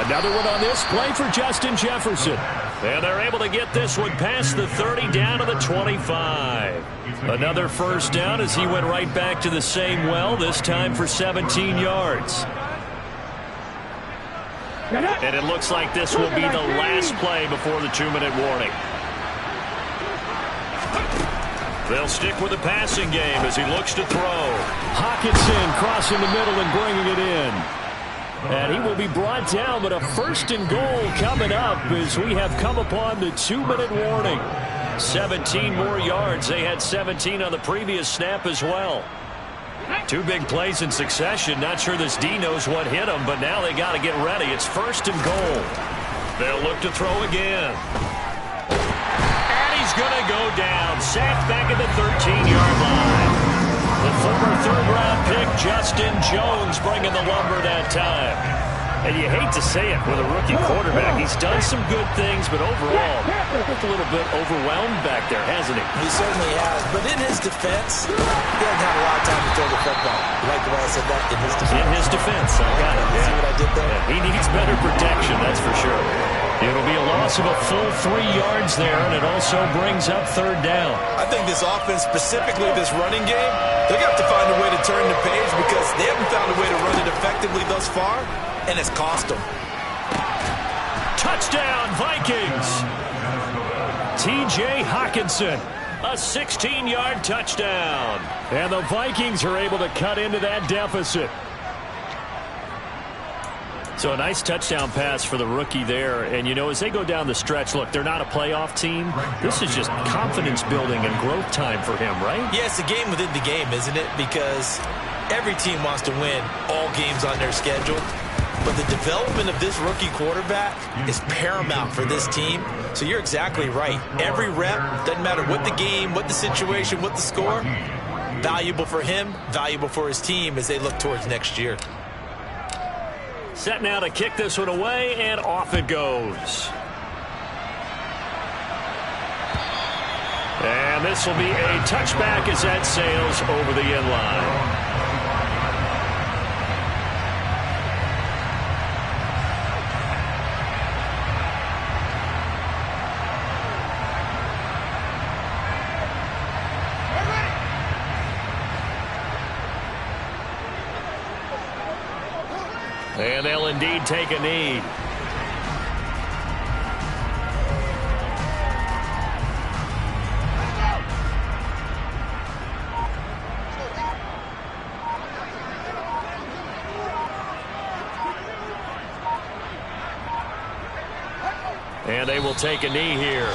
Another one on this play for Justin Jefferson. And they're able to get this one past the 30 down to the 25. Another first down as he went right back to the same well, this time for 17 yards. And it looks like this will be the last play before the 2-minute warning. They'll stick with the passing game as he looks to throw. Hockenson crossing the middle and bringing it in. And he will be brought down, but a first and goal coming up as we have come upon the 2-minute warning. 17 more yards. They had 17 on the previous snap as well. 2 big plays in succession. Not sure this D knows what hit him, but now they got to get ready. It's first and goal. They'll look to throw again. And he's going to go down. Sacked back at the 13-yard line. The former third-round pick, Justin Jones, bringing the lumber that time. And you hate to say it with a rookie quarterback. He's done some good things, but overall, looked a little bit overwhelmed back there, hasn't he? He certainly has. But in his defense, he doesn't have a lot of time to throw the football. You like the way I said that? In his defense. In his defense. I got it. See what I did there? Yeah, he needs better protection, that's for sure. It'll be a loss of a full 3 yards there, and it also brings up third down. I think this offense, specifically this running game, they're going to have to find a way to turn the page because they haven't found a way to run it effectively thus far, and it's cost them. Touchdown, Vikings! T.J. Hockenson, a 16-yard touchdown. And the Vikings are able to cut into that deficit. So a nice touchdown pass for the rookie there. And, you know, as they go down the stretch, look, they're not a playoff team. This is just confidence building and growth time for him, right? Yeah, it's a game within the game, isn't it? Because every team wants to win all games on their schedule. But the development of this rookie quarterback is paramount for this team. So you're exactly right. Every rep, doesn't matter what the game, what the situation, what the score, valuable for him, valuable for his team as they look towards next year. Set now to kick this one away, and off it goes. And this will be a touchback as that sails over the end line. And they'll indeed take a knee. And they will take a knee here.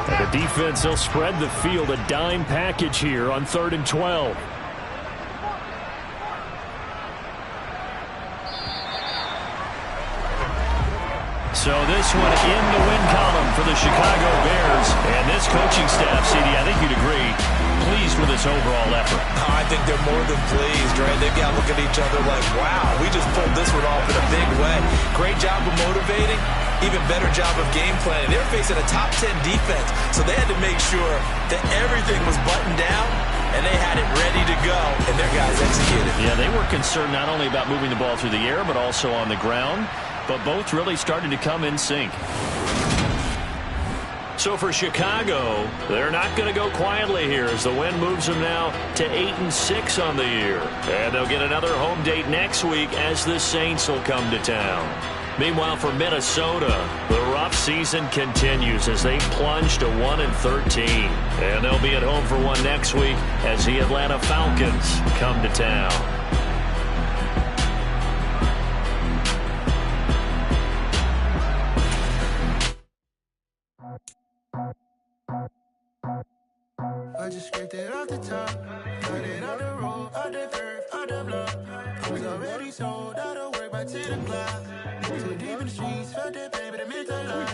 And the defense, they'll spread the field, a dime package here on 3rd and 12. So this one in the win column for the Chicago Bears. And this coaching staff, CD, I think you'd agree, pleased with this overall effort. I think they're more than pleased, right? They've got to look at each other like, wow, we just pulled this one off in a big way. Great job of motivating. Even better job of game planning. They were facing a top 10 defense, so they had to make sure that everything was buttoned down, and they had it ready to go, and their guys executed. Yeah, they were concerned not only about moving the ball through the air, but also on the ground, but both really started to come in sync. So for Chicago, they're not going to go quietly here as the win moves them now to 8-6 on the year. And they'll get another home date next week as the Saints will come to town. Meanwhile, for Minnesota, the rough season continues as they plunge to 1-13. And they'll be at home for one next week as the Atlanta Falcons come to town. I just scraped it off the top, got it on the road, on the curve, on the block. I was already sold out of work by 10 o'clock. Too deep in the streets, felt that pain, but it meant a lot.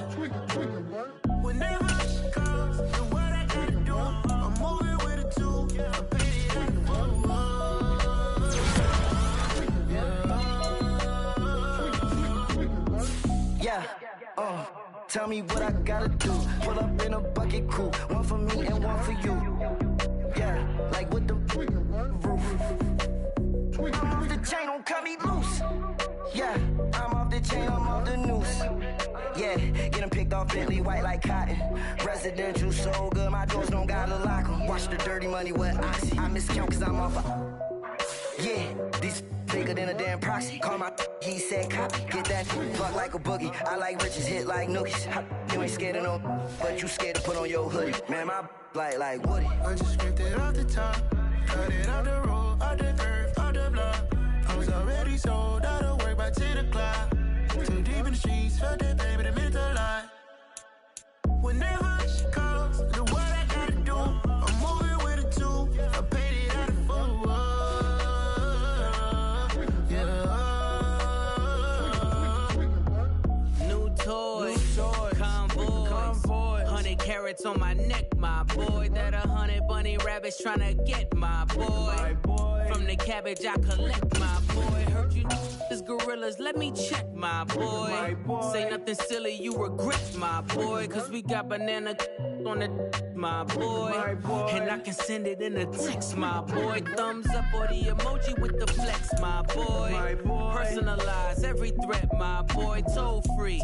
Whenever it comes to what I gotta do, I'm moving. Tell me what I gotta do. Pull up in a bucket crew. One for me and one for you. Yeah, like with the roof. I'm off the chain, don't cut me loose. Yeah, I'm off the chain, I'm off the noose. Yeah, getting picked off Bentley, white like cotton. Residential so good, my doors don't gotta lock 'em. Watch the dirty money with oxy. I miscount cause I'm off yeah, these bigger than a damn proxy. Call my he said copy. Get that fuck like a boogie. I like riches, hit like nookies. You ain't scared of no, but you scared to put on your hoodie. Man, my like Woody. I just scraped it off the top. Cut it off the road, off the curve, off the block. I was already sold out of work by 10 o'clock. Too deep in the streets, felt that baby, that meant a lot. Whenever she calls, do what I gotta do. I'm moving with a two. I paid it out of full. Yeah. New toy, convoy. 100 carats on my neck, my boy. That 100 bunny rabbits tryna get my boy. From the cabbage I collect, my boy. Heard you is gorillas, let me check, my boy. Say nothing silly, you regret, my boy. Cause we got banana on the my boy. And I can send it in a text, my boy. Thumbs up or the emoji with the flex, my boy. Personalize every threat, my boy. Toll free,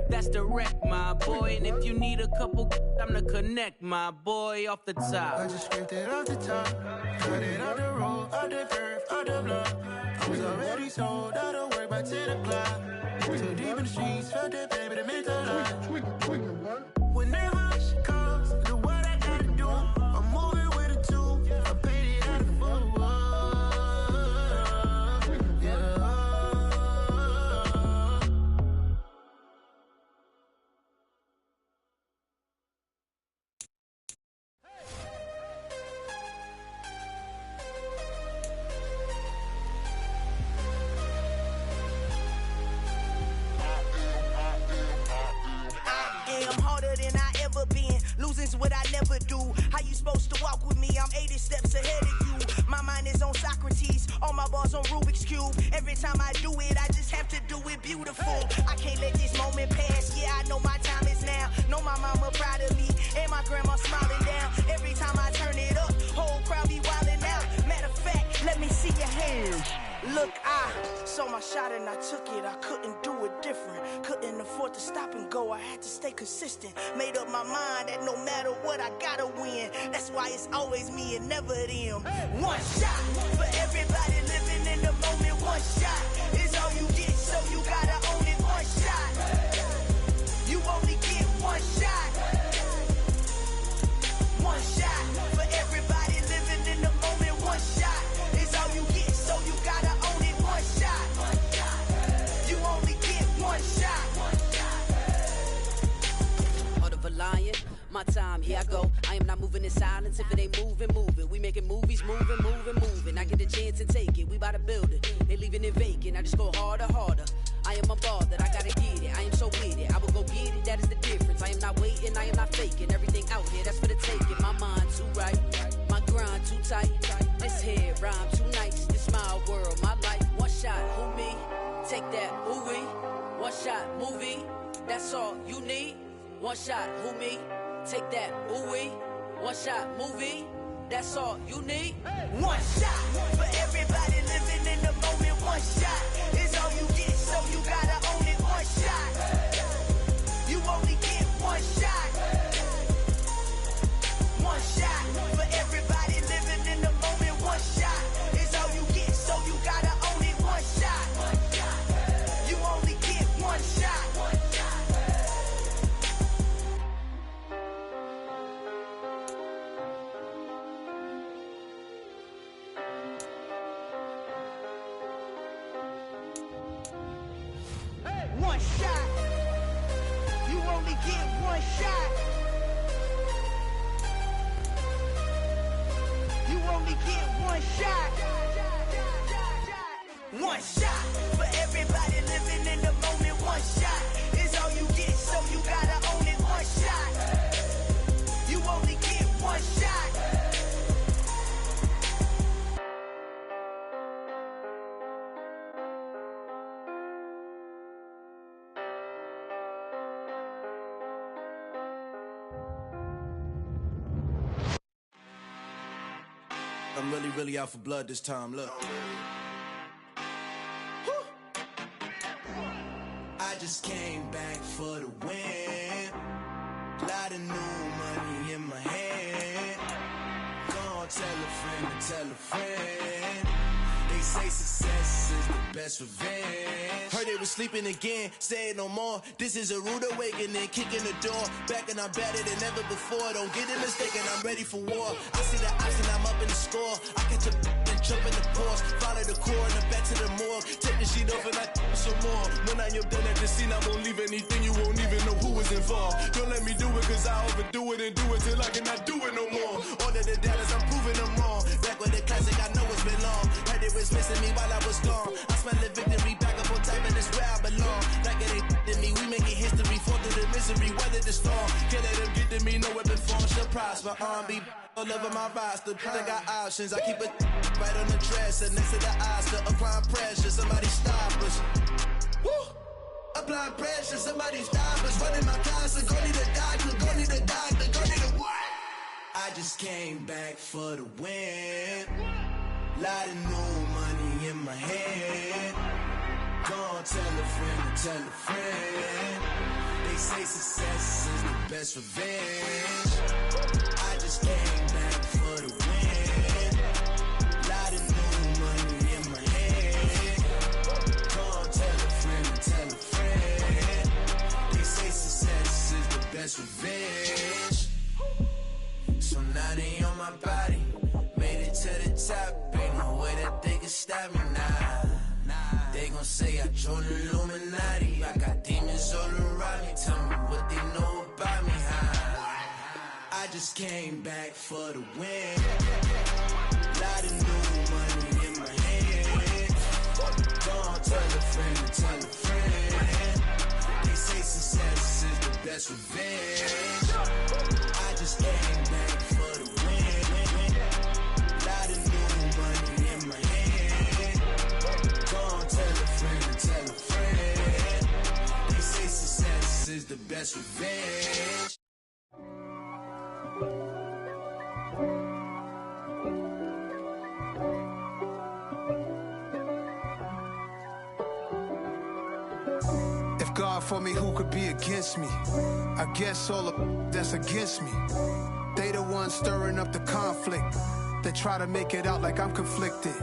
that's the wreck, my boy. And if you need a couple, I'm the connect, my boy. Off the top, I just scraped it off the top. Cut it off the road, off the curve, off the block. I was already sold out of work by 10 o'clock. Too deep in the streets, felt that baby, that meant a lot. Whenever she calls, do what I gotta do. I'm moving with a two. I paid it out of full. Yeah. I'm harder than I ever been. Losing's what I never do. How you supposed to walk with me? I'm 80 steps ahead of you. My mind is on Socrates. All my bars on Rubik's Cube. Every time I do it, I just have to do it beautiful. I can't let this moment pass. Yeah, I know my time is now. Know my mama proud of me. And my grandma smiling down. Every time I turn it up, whole crowd be wildin' out. Matter of fact, let me see your hands. Look, I saw my shot and I took it. I couldn't do it different. Couldn't afford to stop and go. I had to stay consistent. Made up my mind that no matter what, I gotta win. That's why it's always me and never them. One shot for everybody living in the moment. One shot is all you get, so you gotta own it. One shot. You only get one shot. One shot for everybody living in the moment. One shot is all you get, so you gotta own it. One shot. You only get one shot. Heart of a lion, my time, here I go. I am not moving in silence. If it ain't moving, moving. We making movies, moving. I get a chance and take it. We bout to build it. They leaving it vacant. I just go harder. I am unbothered. I gotta get it. I am so with it. I will go get it. That is the difference. I am not waiting. I am not faking. Everything out here, that's for the taking. My mind too right. My grind too tight. This head rhyme too nice. This my world, my life. One shot, who me? Take that, who we? One shot, movie. That's all you need. One shot, who me? Take that, who we? One shot, movie. That's all you need. One shot for everybody living in the moment. One shot is all you get, so you gotta own it. One shot. You only get one shot. One shot for everybody living in the moment. One shot is all you get, so you gotta own it. One shot. You only get one shot. One shot. You only get one shot. You only get one shot. One shot for everybody living in the moment. One shot is all you get, so you gotta own it. One shot. You only get one shot. I'm really out for blood this time, look. I just came back for the win. Lot of new money in my hand. Gonna tell a friend to tell a friend. They say success is the best revenge. Heard they was sleeping again, say it no more. This is a rude awakening, kicking the door. Back and I'm better than ever before. Don't get it mistaken, I'm ready for war. I see the option, I'm up in the score. I catch a and jump in the pause. Follow the core and the back to the morgue. Take the sheet off and I some more. When I am done at the scene, I won't leave anything. You won't even know who was involved. Don't let me do it, cause I overdo it and do it till I cannot do it no more. All of the doubters, I'm proving them wrong. Back with the classic, I know it's been long. Heard it was missing me while I was gone. I smell the victory back up on top, and it's where I belong. Like it ain't to me, we making history. Fall through the misery, weather the storm. Can't let them get to me, no weapon form shall prosper. R&B all over my roster. I got options, I keep it right on the dresser. Next to the Oscar, applying pressure. Somebody stop us. Woo! Applying pressure, somebody stop us. Running my closet, go need a doctor, go need a doctor, go need a what? I just came back for the win. Lot of new money in my hand. Gonna tell a friend to tell a friend. They say success is the best revenge. I just came back for the win. Lot of new money in my hand. Gonna tell a friend to tell a friend. They say success is the best revenge. So now they on my body. Made it to the top, ain't no way that they can stop me now. They gon' say I joined the Illuminati. I got demons all around me, tell me what they know about me, huh? I just came back for the win. Lot of new money in my hand. Gonna tell a friend to tell a friend. They say success is the best revenge. I just came back for the win. Lot of new money in my hand. Gonna tell a friend to tell a friend. They say success is the best revenge. If God for me, who could be against me? I guess all of that's against me. They the ones stirring up the conflict. They try to make it out like I'm conflicted.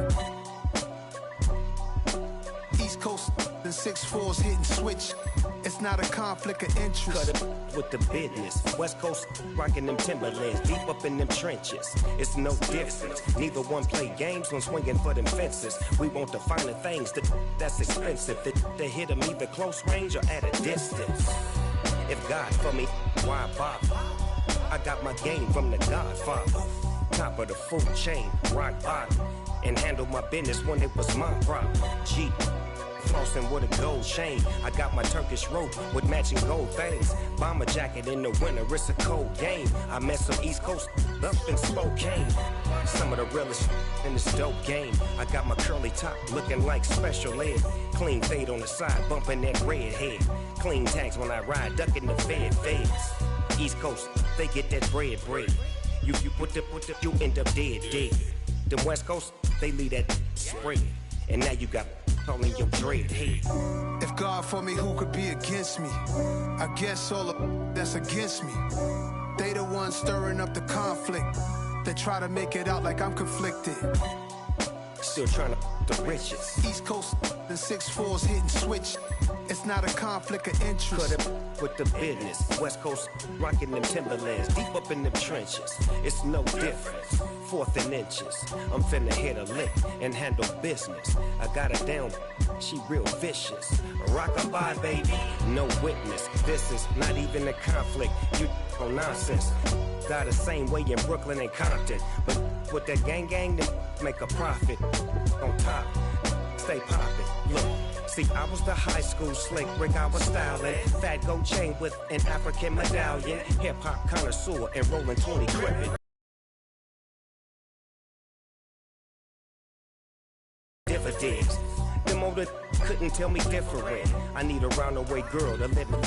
East Coast and 6'4's hitting switch. It's not a conflict of interest. Cut it with the business. West Coast rocking them Timberlands, deep up in them trenches. It's no difference. Neither one play games when swinging for them fences. We want the finer things that's expensive. They hit them either close range or at a distance. If God for me, why bother? I got my game from the Godfather. Top of the food chain, rock bottom. And handle my business when it was my problem. G. Flossing with a gold chain. I got my Turkish rope with matching gold things. Bomber jacket in the winter, it's a cold game. I met some East Coast up in Spokane. Some of the realest in this dope game. I got my curly top looking like special ed. Clean fade on the side, bumping that red head. Clean tags when I ride, ducking the feds. East Coast, they get that bread. You put the, you end up dead. The West Coast, they leave that spread. And now you got calling your dread head. If God for me, who could be against me? I guess all of that's against me. They the ones stirring up the conflict. They try to make it out like I'm conflicted. Still trying to the riches. East Coast and 6'4's hitting switch. It's not a conflict of interest. Cut it with the business. West Coast rocking them Timberlands, deep up in them trenches. It's no difference. 4th and inches. I'm finna hit a lick and handle business. I got her down, she real vicious. Rock-a-bye, baby, no witness. This is not even a conflict. You on nonsense. Got the same way in Brooklyn and Compton. But with that gang, then make a profit. On top, stay poppin'. Look. See, I was the high school slick Rick, I was styling. Fat gold chain with an African medallion. Hip-hop connoisseur and rolling 20 crippin'. Dividends. Them older couldn't tell me different. I need a roundaway girl to live in.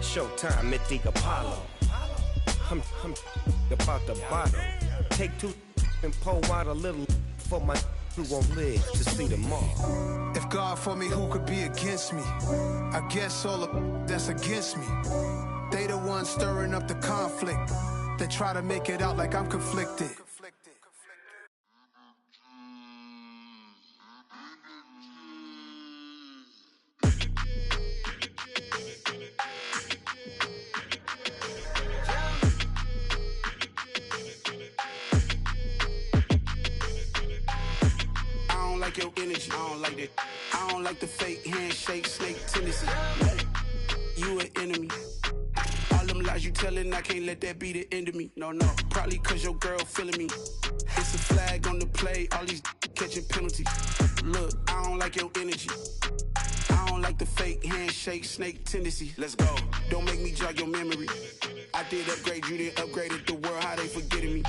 Showtime, Mythic Apollo. I'm about the bottom. Take 2, and pour out a little for my who won't live to see tomorrow. If God for me, who could be against me? I guess all the that's against me. They the ones stirring up the conflict. They try to make it out like I'm conflicted. Your energy, I don't like that. I don't like the fake handshake, snake tendency. You an enemy. All them lies you telling, I can't let that be the end of me. No, probably cause your girl feeling me. It's a flag on the play, all these catching penalties. Look, I don't like your energy. I don't like the fake handshake, snake tendency. Let's go. Don't make me jog your memory. I did upgrade you, then upgraded the world, how they forgetting me.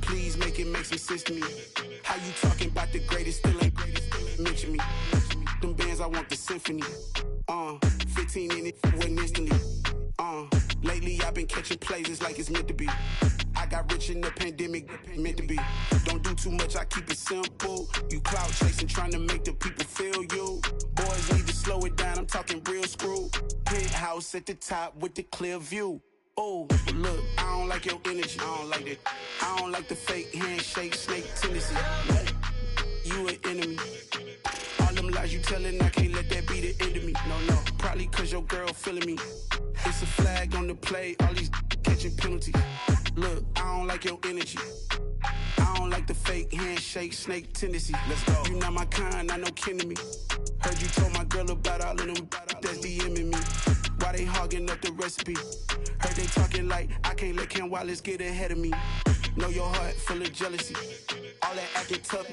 Please make it make some sense to me. How you talking about the greatest, still ain't greatest, mention me. Them bands, I want the symphony. 15 in it, wasn't instantly. Lately I've been catching plays, it's like it's meant to be. I got rich in the pandemic, meant to be. Don't do too much, I keep it simple. You clout chasing, trying to make the people feel you. Boys need to slow it down, I'm talking real screw. Penthouse at the top with the clear view. Oh, look, I don't like your energy, I don't like that. I don't like the fake handshake, snake tendency. You an enemy. All them lies you telling, I can't let that be the end of me. No, probably cause your girl feeling me. It's a flag on the play, all these catching penalties. Look, I don't like your energy. I don't like the fake handshake, snake tendency. Let's go. You not my kind, not no kin to me. Heard you told my girl about all of them that's DMing me. Why they hogging up the recipe? Heard they talking like I can't let Ken Wallace get ahead of me. Know your heart full of jealousy. All that acting tough.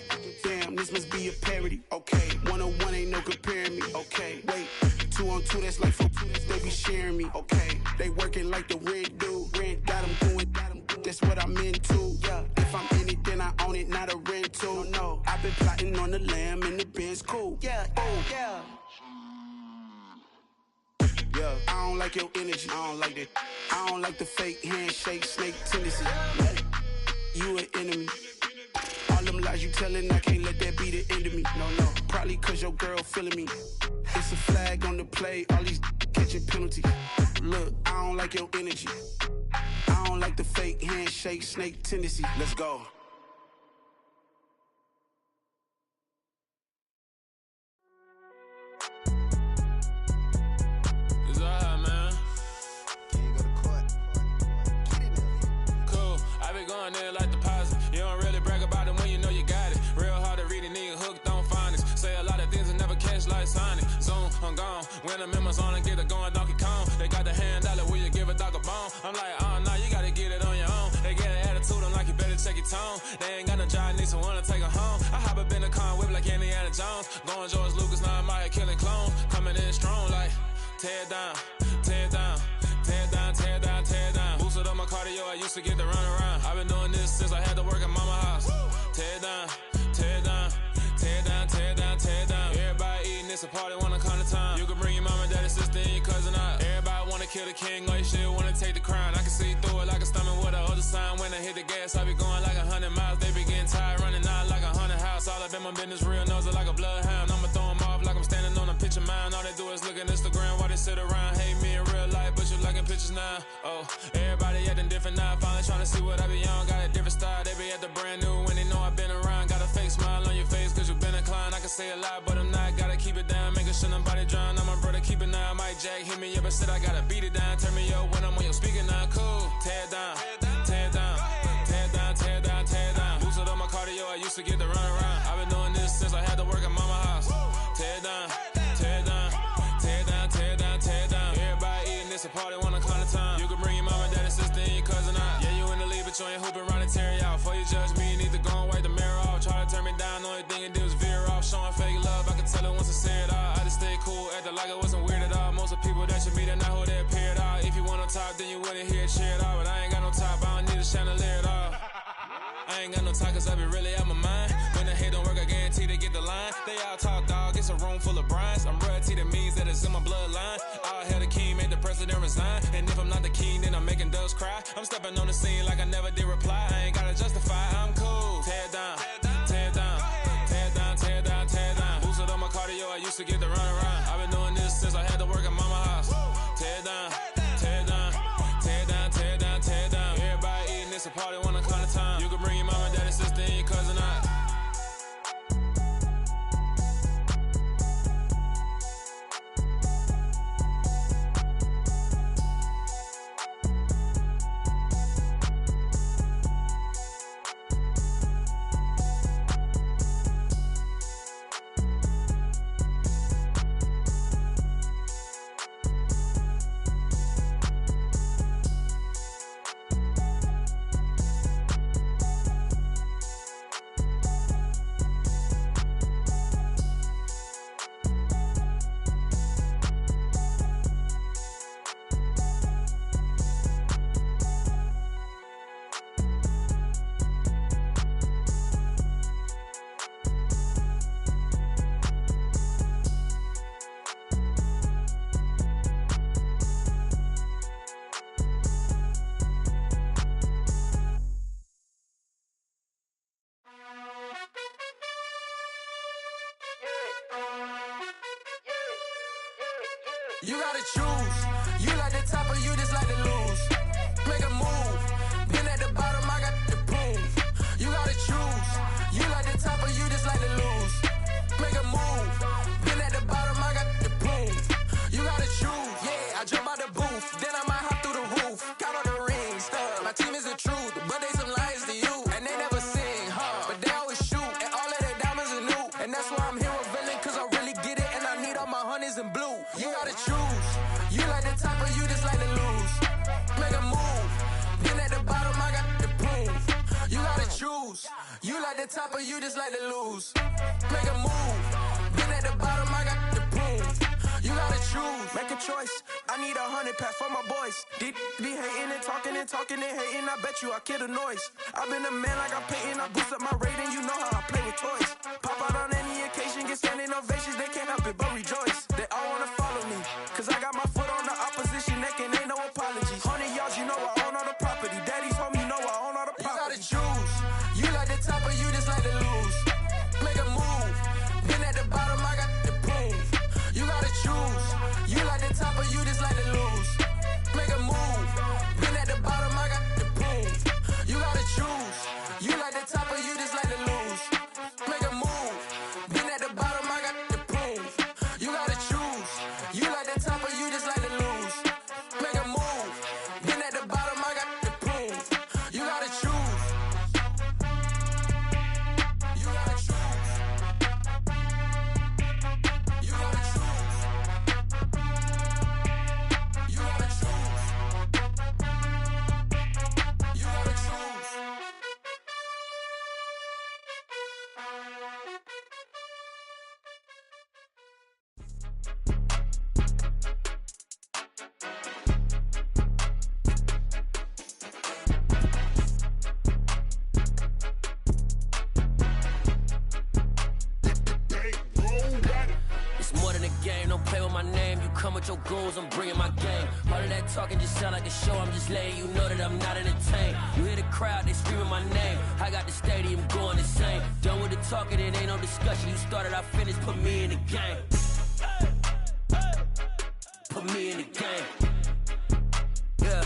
Damn, this must be a parody. Okay, 101 ain't no comparing me. Okay, wait, 2 on 2, that's like 4. They be sharing me. Okay, they working like the red dude. Rent got them doing. That's what I'm into. Yeah, if I'm in it, then I own it, not a rental. No, I've been plotting on the lamb and the Benz cool. Yeah, oh yeah. Yeah, I don't like your energy, I don't like that. I don't like the fake handshake, snake tendency. You an enemy. All them lies you telling, I can't let that be the end of me. No, probably cause your girl feeling me. It's a flag on the play, all these catching penalties. Look, I don't like your energy. I don't like the fake handshake, snake tendency. Let's go. Going there like deposit. You don't really brag about it when you know you got it. Real hard to read a nigga hooked on finance. Say a lot of things and never catch like Sonic. Zoom, I'm gone. When the members on and get it going Donkey Kong. They got the hand dollar, will you give a dog a bone? I'm like, oh no, you gotta get it on your own. They get an attitude, I'm like, you better check your tone. They ain't got no job, need someone to take her home. I hop up in the car, whip like Indiana Jones. Going George Lucas, now I'm out here killing clones. Coming in strong like, tear down, tear down. Tear down, tear down, tear down. Boosted up my cardio, I used to get to run around. I've been doing this since I had to work at mama house. Tear down, tear down, tear down, tear down, tear down. Everybody eating, it's a party, wanna come to time. You can bring your mama, daddy, sister, and your cousin out. Everybody wanna kill the king, or you shit wanna take the crown. I can see through it like a stomach with a other sign. When I hit the gas, I be going like 100 miles. They be getting tired, running out like 100 house. All up in my business, real nose it like a bloodhound. I'ma throw them off like I'm standing on a picture mound. All they do is look at Instagram while they sit around. Hate me in real life, but you liking pictures now. Oh, everybody acting different now. Finally trying to see what I be on. Got a different style, they be at the brand new when they know I've been around. Got a fake smile on your face cause you been inclined. I can say a lot, but I'm not. Gotta keep it down, making sure nobody drown. I'm my brother, keep it now. Mike Jack hit me up and said I gotta beat it down. Turn me up when I'm on your speaker now. Cool, tear down, tear down, tear down, tear down, tear down. Boosted up my cardio, I used to get to run around. I've been doing this since I had to work at mama house. Tear down, tear down, tear down, tear down, tear down. Everybody eating, it's a party, wanna come to time. You can bring your mama, daddy, sister, and your cousin out. Yeah, you in the lead, but you ain't hooping around and tear you out. Before you judge me, you need to go and wipe the mirror off. Try to turn me down, only thing it did was veer off. Showing fake love, I can tell it once I say it all. I just stay cool, acting like it wasn't weird at all. Most of the people that you meet are not who they appear at all. If you want on top, then you wouldn't hear it cheer at all. But I ain't got no top, I don't need a chandelier at all. I ain't got no time cause I be really out my mind. When the hate don't work, I guarantee they get the line. They all talk dog, it's a room full of brinds. I'm royalty, that means that it's in my bloodline. All hell the king made the press president resign. And if I'm not the king, then I'm making doves cry. I'm stepping on the scene like I never did reply. I ain't gotta justify, I'm cool. Tear down, tear down, tear down, tear down, tear down. Boosted on my cardio, I used to get to run around. I've been doing this since I had to work at mama house. Tear down, tear down, tear down, tear down, tear down. Everybody eating, it's a party when I come to time. You can bring your mama, daddy, sister, and your cousin out. You gotta choose. You like the top or you just like to lose. Make a move. Been at the bottom, I got the proof. You gotta choose. You like the top or you just like to lose. Make a move. Been at the bottom, I got the proof. You gotta choose. Yeah, I jump out the booth. Then I might hop through the roof. Count all the rings. My team is the truth, but they some liars to you. And they never sing, but they always shoot. And all of their diamonds are new. And that's why I'm here revealing, cause I really get it. And I need all my honeys in blue. You gotta choose. You like the top or you just like to lose. Make a move. Been at the bottom, I got the proof. You gotta choose. You like the top or you just like to lose. Make a move. Been at the bottom, I got the proof. You gotta choose. Make a choice. I need 100 pack for my boys. Deep be hating and talking and hating. I bet you I kill the noise. I've been a man like I'm painting. I boost up my rating. You know how I play with toys. Pop out on any occasion, get standing ovations. They can't help it but rejoice. They all wanna follow me, cause I got my foot on the opposition neck and ain't no apologies. 100 yards, you know I own all the property. Daddy's home, you know I own all the property. You gotta choose. You like the top or you just like to lose. Make a move. Been at the bottom, I got the proof. You gotta choose. You like the top or you just like to lose. Make a move. Been at the bottom, I got the proof. You gotta choose. You like the top or you just like to lose. Make a move. Been at the bottom, I got the proof. You gotta choose. You like the top or you just like to lose. Make a move. Been at the bottom, I got the proof. You gotta choose. You gotta choose. You gotta choose. You gotta choose. You gotta choose. It's more than a game, don't play with my name. You come with your goons, I'm bringing my game. All of that talking just sound like a show, I'm just letting you know that I'm not entertained. You hear the crowd, they screaming my name. I got the stadium going insane. Done with the talking, it ain't no discussion. You started, I finished, put me in the game. Put me in the game. Yeah,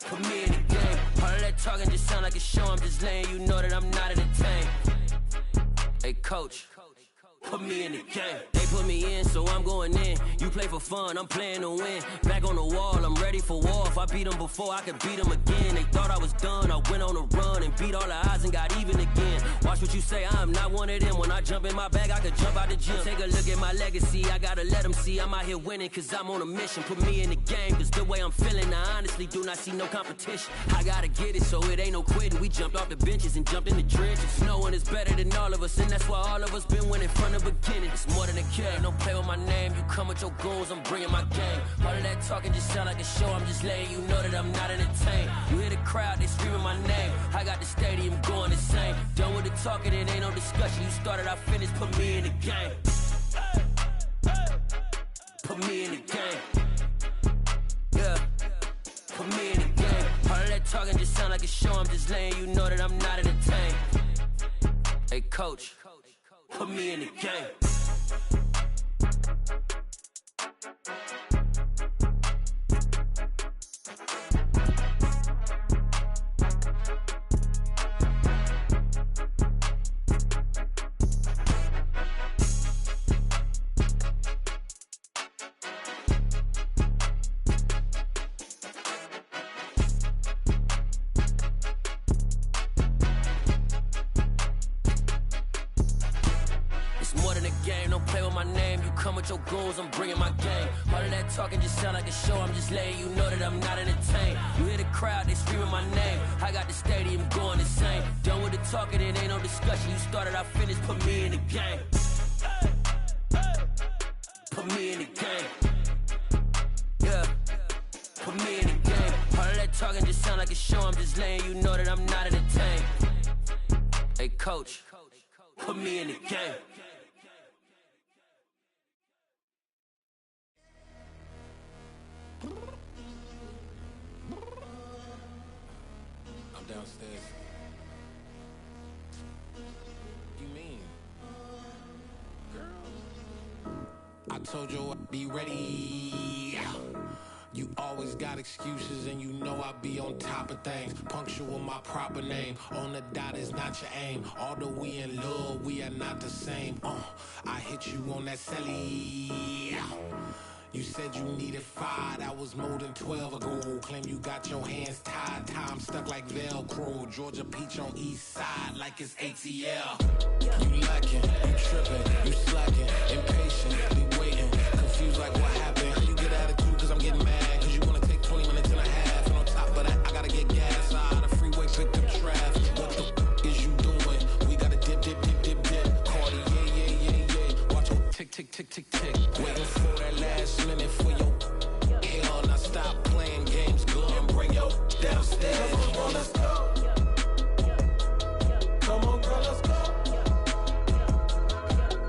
put me in the game. All of that talking just sound like a show, I'm just letting you know that I'm not entertained. Hey coach, put me in the game. They put me in, so I'm going in. You play for fun, I'm playing to win. Back on the wall, I'm ready for war. If I beat them before, I could beat them again. They thought I was done, I went on a run and beat all the odds and got even again. Watch what you say, I'm not one of them. When I jump in my bag, I could jump out the gym. Take a look at my legacy, I gotta let them see I'm out here winning, cause I'm on a mission. Put me in the game, cause the way I'm feeling, I honestly do not see no competition. I gotta get it, so it ain't no quitting. We jumped off the benches and jumped in the trenches. No one is better than all of us, and that's why all of us been winning from the beginning. It's more than a game, don't play with my name. You come with your goons, I'm bringing my game. All of that talking just sound like a show, I'm just letting you know that I'm not entertained. You hear the crowd, they screaming my name. I got the stadium going insane. Done with the talking, it ain't no discussion. You started, I finished, put me in the game. Put me in the game. just letting you know that I'm not entertained. Hey, coach, put me in the game. Your goals, I'm bringing my game. All of that talking just sound like a show. I'm just letting you know that I'm not entertained. You hear the crowd, they screaming my name. I got the stadium going insane. Done with the talking, it ain't no discussion. You started, I finished, put me in the game. Put me in the game. Yeah, put me in the game. All of that talking just sound like a show. I'm just letting you know that I'm not entertained. Hey, coach, put me in the game. Downstairs. You mean? Girl, I told you I'd be ready. You always got excuses and you know I be on top of things. Punctual my proper name. On the dot is not your aim. Although we in love, we are not the same. I hit you on that celly. You said you needed 5, that was more than 12 ago. Claim you got your hands tied, time stuck like Velcro. Georgia Peach on east side like it's ATL. You lacking, you tripping, you slacking, impatient, be waiting, confused like what happened. How you get attitude cause I'm getting mad, cause you wanna take 20 minutes and a half. And on top of that, I gotta get gas out of the freeway, picked up traffic. What the is you doing? We gotta dip, dip, dip, dip, dip. Cardi, yeah. Watch your tick, tick, tick, tick, tick. Waiting for that last minute for your hell. Now stop playing games, go and bring your downstairs. Come on, let's go. Come on, girl, let's go.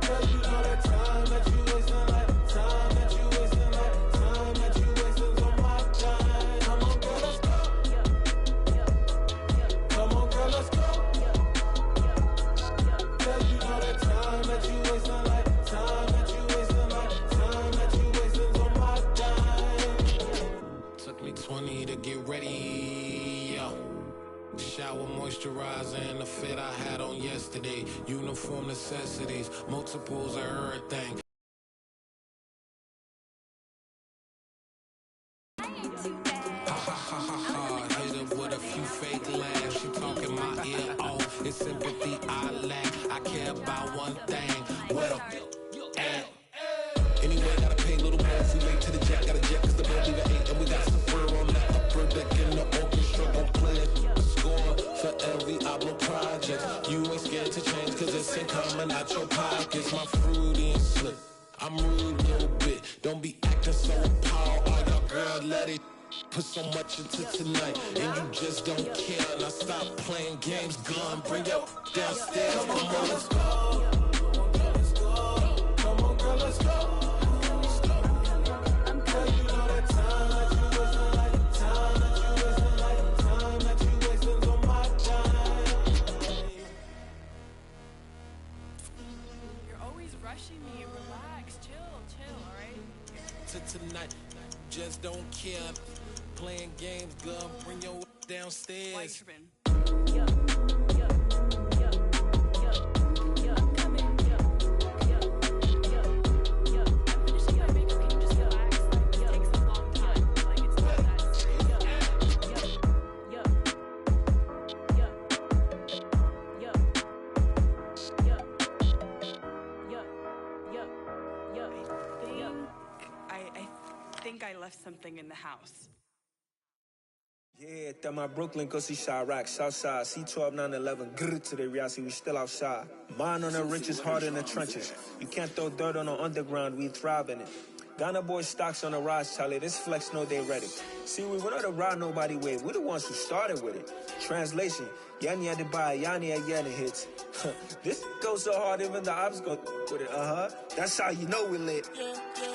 Girl, you know that time that you wasting, like time that you wasting, like time that you wasting on my time. Come on, girl, let's go. Come on, girl, let's go. Girl, you know that time that you wasting, like time that you wasting, like time that you wasting on my time. Took me 20 to get ready, yo. Shower moisturizer and the fit I had on yesterday. Uniform necessities, multiples of everything. Hit her with a few fake laughs. She talking my ear off. It's sympathy I lack. I care about one thing. What up? Anyway, gotta pay a little more if we late to the jet. Got a jet cause the boat leave at 8. And we got some fur on the upper deck in the orchestra. Gon' play it. Score for every Pablo project. You ain't scared to change cause it's in coming out your pockets. My fruity and slip. I'm rude a little bit. Don't be acting so appalled. All y'all girl, let it put so much into tonight. And you just don't care. Now stop playing games. Gun, bring your downstairs. Come on, girl, let's go. Come on, girl, let's go. Tonight, just don't care. Playing games, girl, bring your downstairs. I left something in the house. Yeah, that my Brooklyn, cause he Chirac, Southside, C12, 911, grrr to the Riasi, we still outside. Mine on the riches, hard in the trenches. You can't throw dirt on the underground, we thrive in it. Ghana boy stocks on the rise, Charlie, this flex know they ready. See, we were not to ride nobody with, we're the ones who started with it. Translation, Yanni had to buy, Yanni again it hits. This goes so hard, even the ops go with it, That's how you know we lit.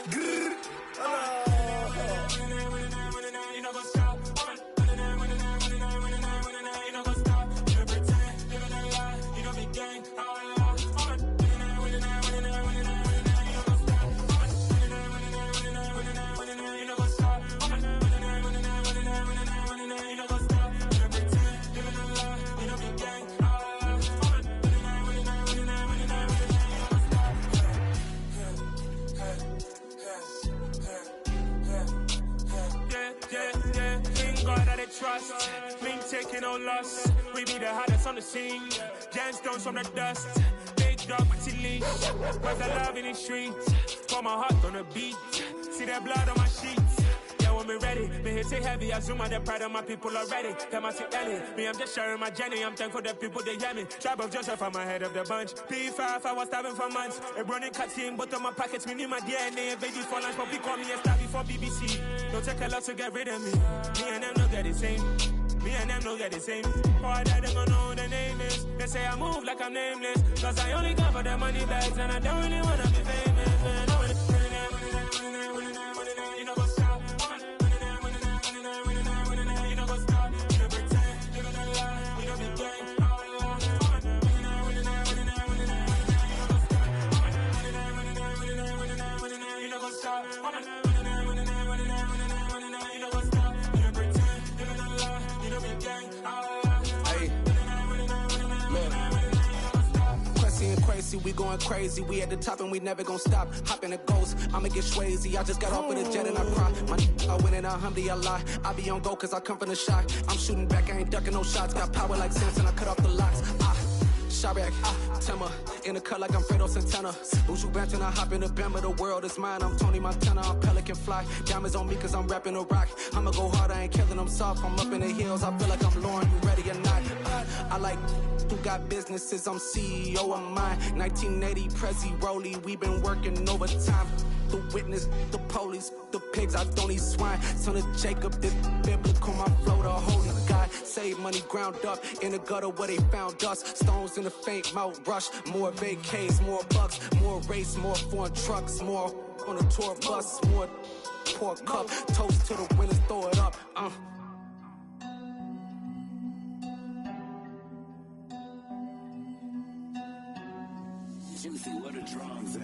Grrr, you know, go stop. no loss. We be the hottest on the scene. Gemstones from the dust. Big dog, pretty leash. Where's the love in the streets? Pour my heart on the beat. See that blood on my sheets. Yeah, when we ready, me hit it heavy. I zoom out the pride of my people already. Them I see Ellie. Me, I'm just sharing my journey. I'm thankful that people they hear me. Tribe of Joseph, I'm ahead of the bunch. P5, I was starving for months. A running cutscene, but on my pockets, me need my DNA. Baby for lunch, but we call me a star before BBC. Don't take a lot to get rid of me. Me and them don't get the same. Me and them don't get the same. Oh, I died, they don't know who the name is. They say I move like I'm nameless. Cause I only come for the money bags. And I don't really wanna be famous, man. You know what's up? You know what's up? You know pretend. You know the lie. You know the game. You know what's up? We going crazy, we at the top and we never gon' stop. Hop in a ghost, I'ma get swayzy. I just got off with a jet and I cry. My I win in a Humvee, I lie. I be on go cause I come from the shot. I'm shooting back, I ain't ducking no shots. Got power like Samson, I cut off the locks. Chirac, Timmer, in the cut like I'm Fredo Santana. Buju Banton, I hop in the Bama, the world is mine. I'm Tony Montana, I'm Pelican Fly. Diamonds on me cause I'm rapping a rock. I'ma go hard, I ain't killing them soft. I'm up in the hills, I feel like I'm Lauren, you ready or not? I like who got businesses, I'm CEO of mine. 1980, Prezi Rolly, we been working overtime. The witness, the police, the pigs, I don't eat swine. Son of Jacob, this biblical, my flow, the holy God. Save money ground up in the gutter where they found us. Stones in the faint mouth rush. More vacays, more bucks, more race, more foreign trucks, more on a tour bus, more pour cup. Toast to the winners, throw it up. Juicy, where the drums at?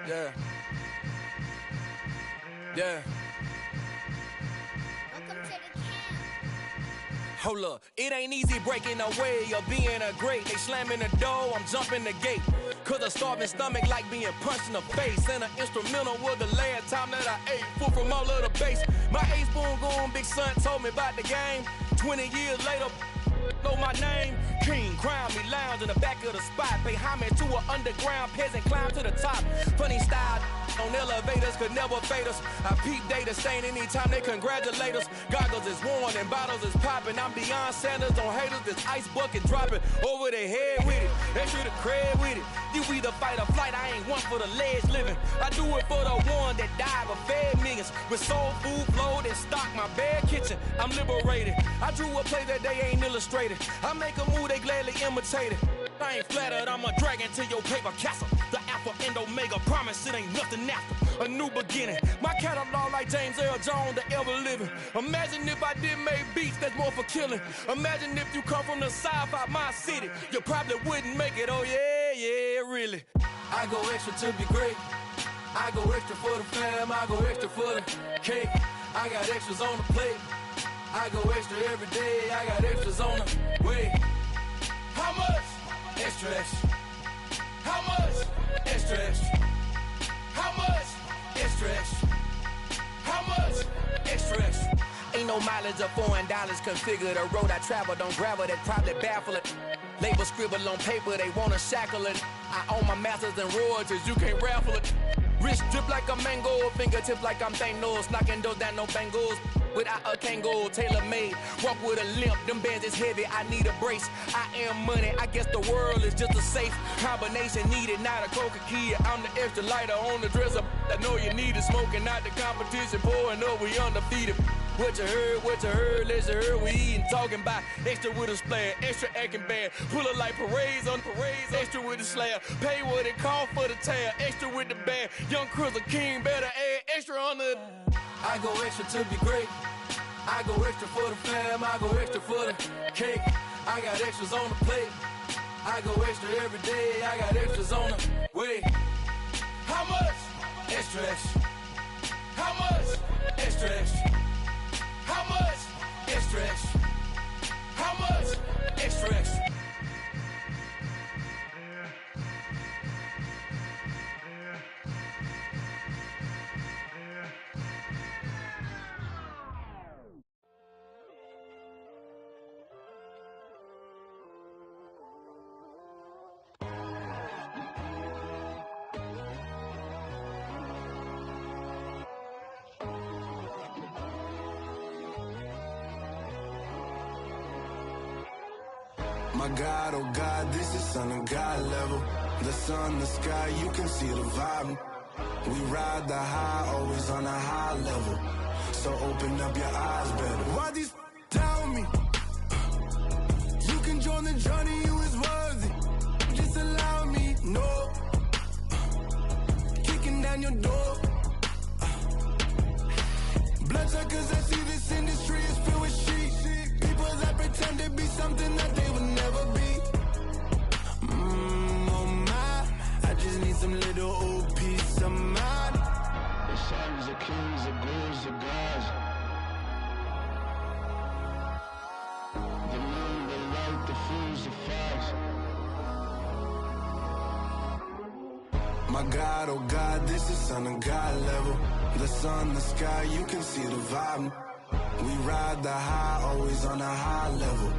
Yeah. Yeah. Hold up, it ain't easy breaking away or being a great. They slamming the door, I'm jumping the gate. Cause a starving stomach like being punched in the face. And an instrumental was the last time that I ate. Food from all of the bass. My ace boom goon, big son told me about the game. 20 years later, know my name. King, crown me, lounge in the back of the spot. Pay homage to an underground peasant, climb to the top. Funny style on elevators could never fade us. I peep data stain anytime they congratulate us. Goggles is worn and bottles is popping. I'm beyond Sanders on haters, this ice bucket dropping over their head with it. Extra the cred with it. You either fight or flight, I ain't one for the ledge living. I do it for the one that died but fed millions. With soul food flowed and stock my bad kitchen. I'm liberated. I drew a play that they ain't illustrated. I make a move, they gladly imitate it. I ain't flattered, I'm a dragon to your paper castle. The Alpha and Omega, promise it ain't nothing after. A new beginning. My catalog like James Earl Jones, the ever living. Imagine if I did make beats that's more for killing. Imagine if you come from the south out my city. You probably wouldn't make it, oh yeah, really. I go extra to be great. I go extra for the fam, I go extra for the cake. I got extras on the plate. I go extra every day, I got extras on the way. How much? Extra, extra. How much? Extra, extra. How much? Extra, extra. How much? Extra, extra. Ain't no mileage of $4 configure the road I travel. Don't gravel, that probably baffle it. Label scribble on paper, they wanna shackle it. I own my masters and royalties, you can't raffle it. Wrist drip like a mango, fingertips like I'm Thanos. Knocking doors down, no bangles. Without a Kango, tailor-made. Walk with a limp, them bands is heavy, I need a brace. I am money, I guess the world is just a safe combination needed, not a coca key. I'm the extra lighter on the dresser. I know you need it, smoking out the competition, pouring up, we undefeated. What you heard, let's hear we eating, talking about extra with a splash, extra acting bad. Pull it like parades on parades, extra with the slab. Pay what it cost for the tab, extra with the band. Young Cruz, a king, better add extra on the. I go extra to be great. I go extra for the fam, I go extra for the cake. I got extras on the plate. I go extra every day, I got extras on the way. How much? Extra, extra. How much? Extra, extra. How much? Extra, extra. How much? Extra, extra. My God, oh God, this is Son of God level. The sun, the sky, you can see the vibe. We ride the high, always on a high level. So open up your eyes better. Why these tell me? You can join the journey, you is worthy. Just allow me, no. Kicking down your door. Bloodsuckers, I see this industry is filled with sheep. People that pretend to be something that they would never be. Oh my, I just need some little old peace of mind. The sons of kings, the ghouls, the gods. The moon, the light, the fools, the facts. My God, oh God, this is Son of God level. The sun, the sky, you can see the vibe. We ride the high, always on a high level.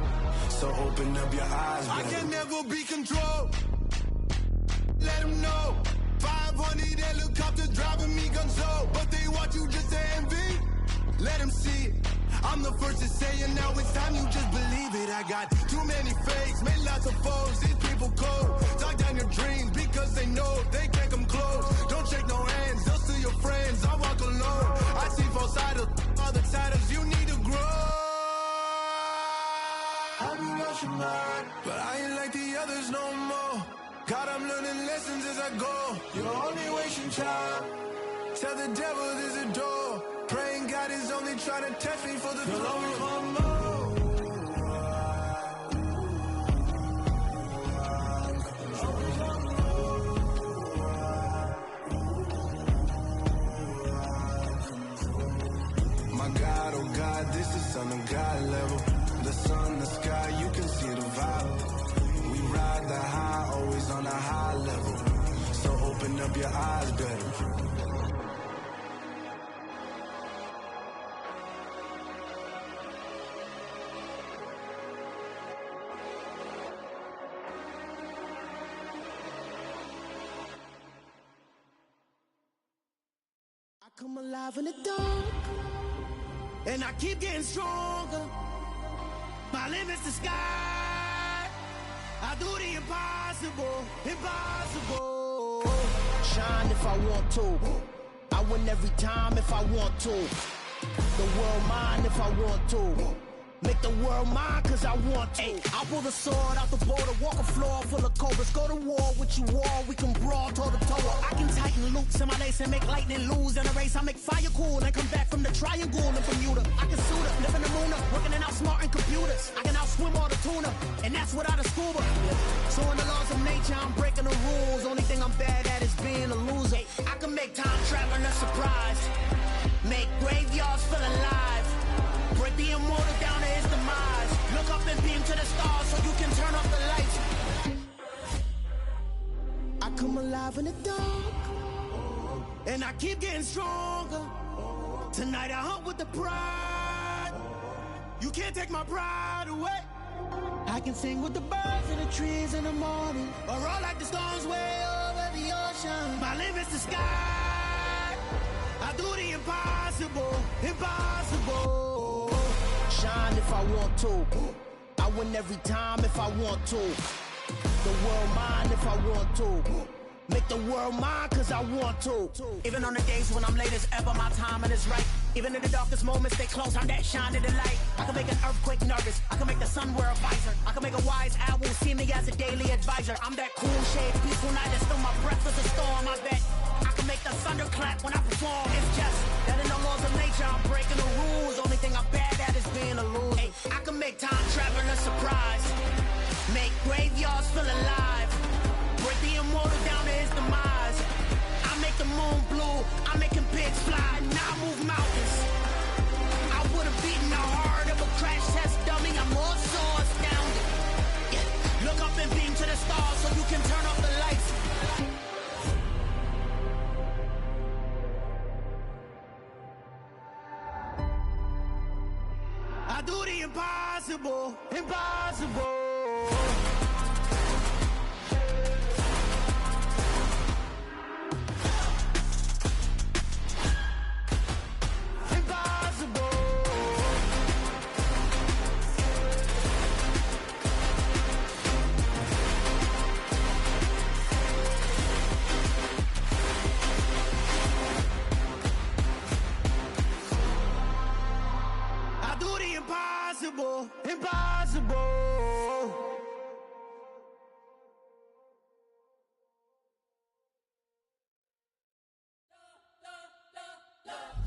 So open up your eyes, baby. I can never be controlled. Let them know. 500 helicopters driving me gonzo. But they want you just to envy. Let them see it. I'm the first to say it, now it's time you just believe it. I got too many fakes, made lots of foes. These people cold. Talk down your dreams because they know they can't come close. Don't shake no hands, they'll steal your friends. I walk alone. I see false idols, other titles. You need to grow. Have you lost your mind? But I ain't like the others no more. God, I'm learning lessons as I go. You're only wasting time. Tell the devil there's a door. Praying God is only trying to test me for the glory. My God, oh God, this is Son of God level. The sun, the sky, you can see the vibe. We ride the high, always on a high level. So open up your eyes better. Come alive in the dark, and I keep getting stronger. My limit's the sky. I do the impossible, impossible. Shine if I want to. I win every time if I want to. The world mine if I want to. Make the world mine cause I want to. I'll pull the sword out the border, walk a floor full of cobras. Go to war with you all, we can brawl toe to toe. I can tighten loops in my lace and make lightning lose in a race. I make fire cool and come back from the triangle in Bermuda. I can suit up, live in the moon up, working and outsmarting computers. I can outswim all the tuna, and that's without a scuba. So in the laws of nature, I'm breaking the rules. Only thing I'm bad at is being a loser. I can make time traveling a surprise. Make graveyards feel alive. Break the immortal down to his demise. Look up and beam to the stars so you can turn off the lights. I come alive in the dark, and I keep getting stronger. Tonight I hunt with the pride. You can't take my pride away. I can sing with the birds and the trees in the morning, or roll like the storms way over the ocean. My limit's the sky. I do the impossible, impossible. Shine if I want to. I win every time if I want to. The world mine if I want to. Make the world mine cause I want to. Even on the days when I'm late as ever, my timing is right. Even in the darkest moments, stay close, I'm that shine to the light. I can make an earthquake nervous, I can make the sun wear a visor. I can make a wise owl see me as a daily advisor. I'm that cool shade, peaceful night, and still my breath is a storm, I bet. I can make the thunder clap when I perform. It's just that in the laws of nature, I'm breaking the rules. Only thing I'm bad at is being a loser. Hey, I can make time traveling a surprise. Make graveyards feel alive. Break the immortal down to his demise. I make the moon blue. I'm making pigs fly. Now I move mountains. I would have beaten the heart of a crash test dummy. I'm more so astounded. Yeah. Look up and beam to the stars so you can turn off the lights. I do the impossible, impossible. impossible.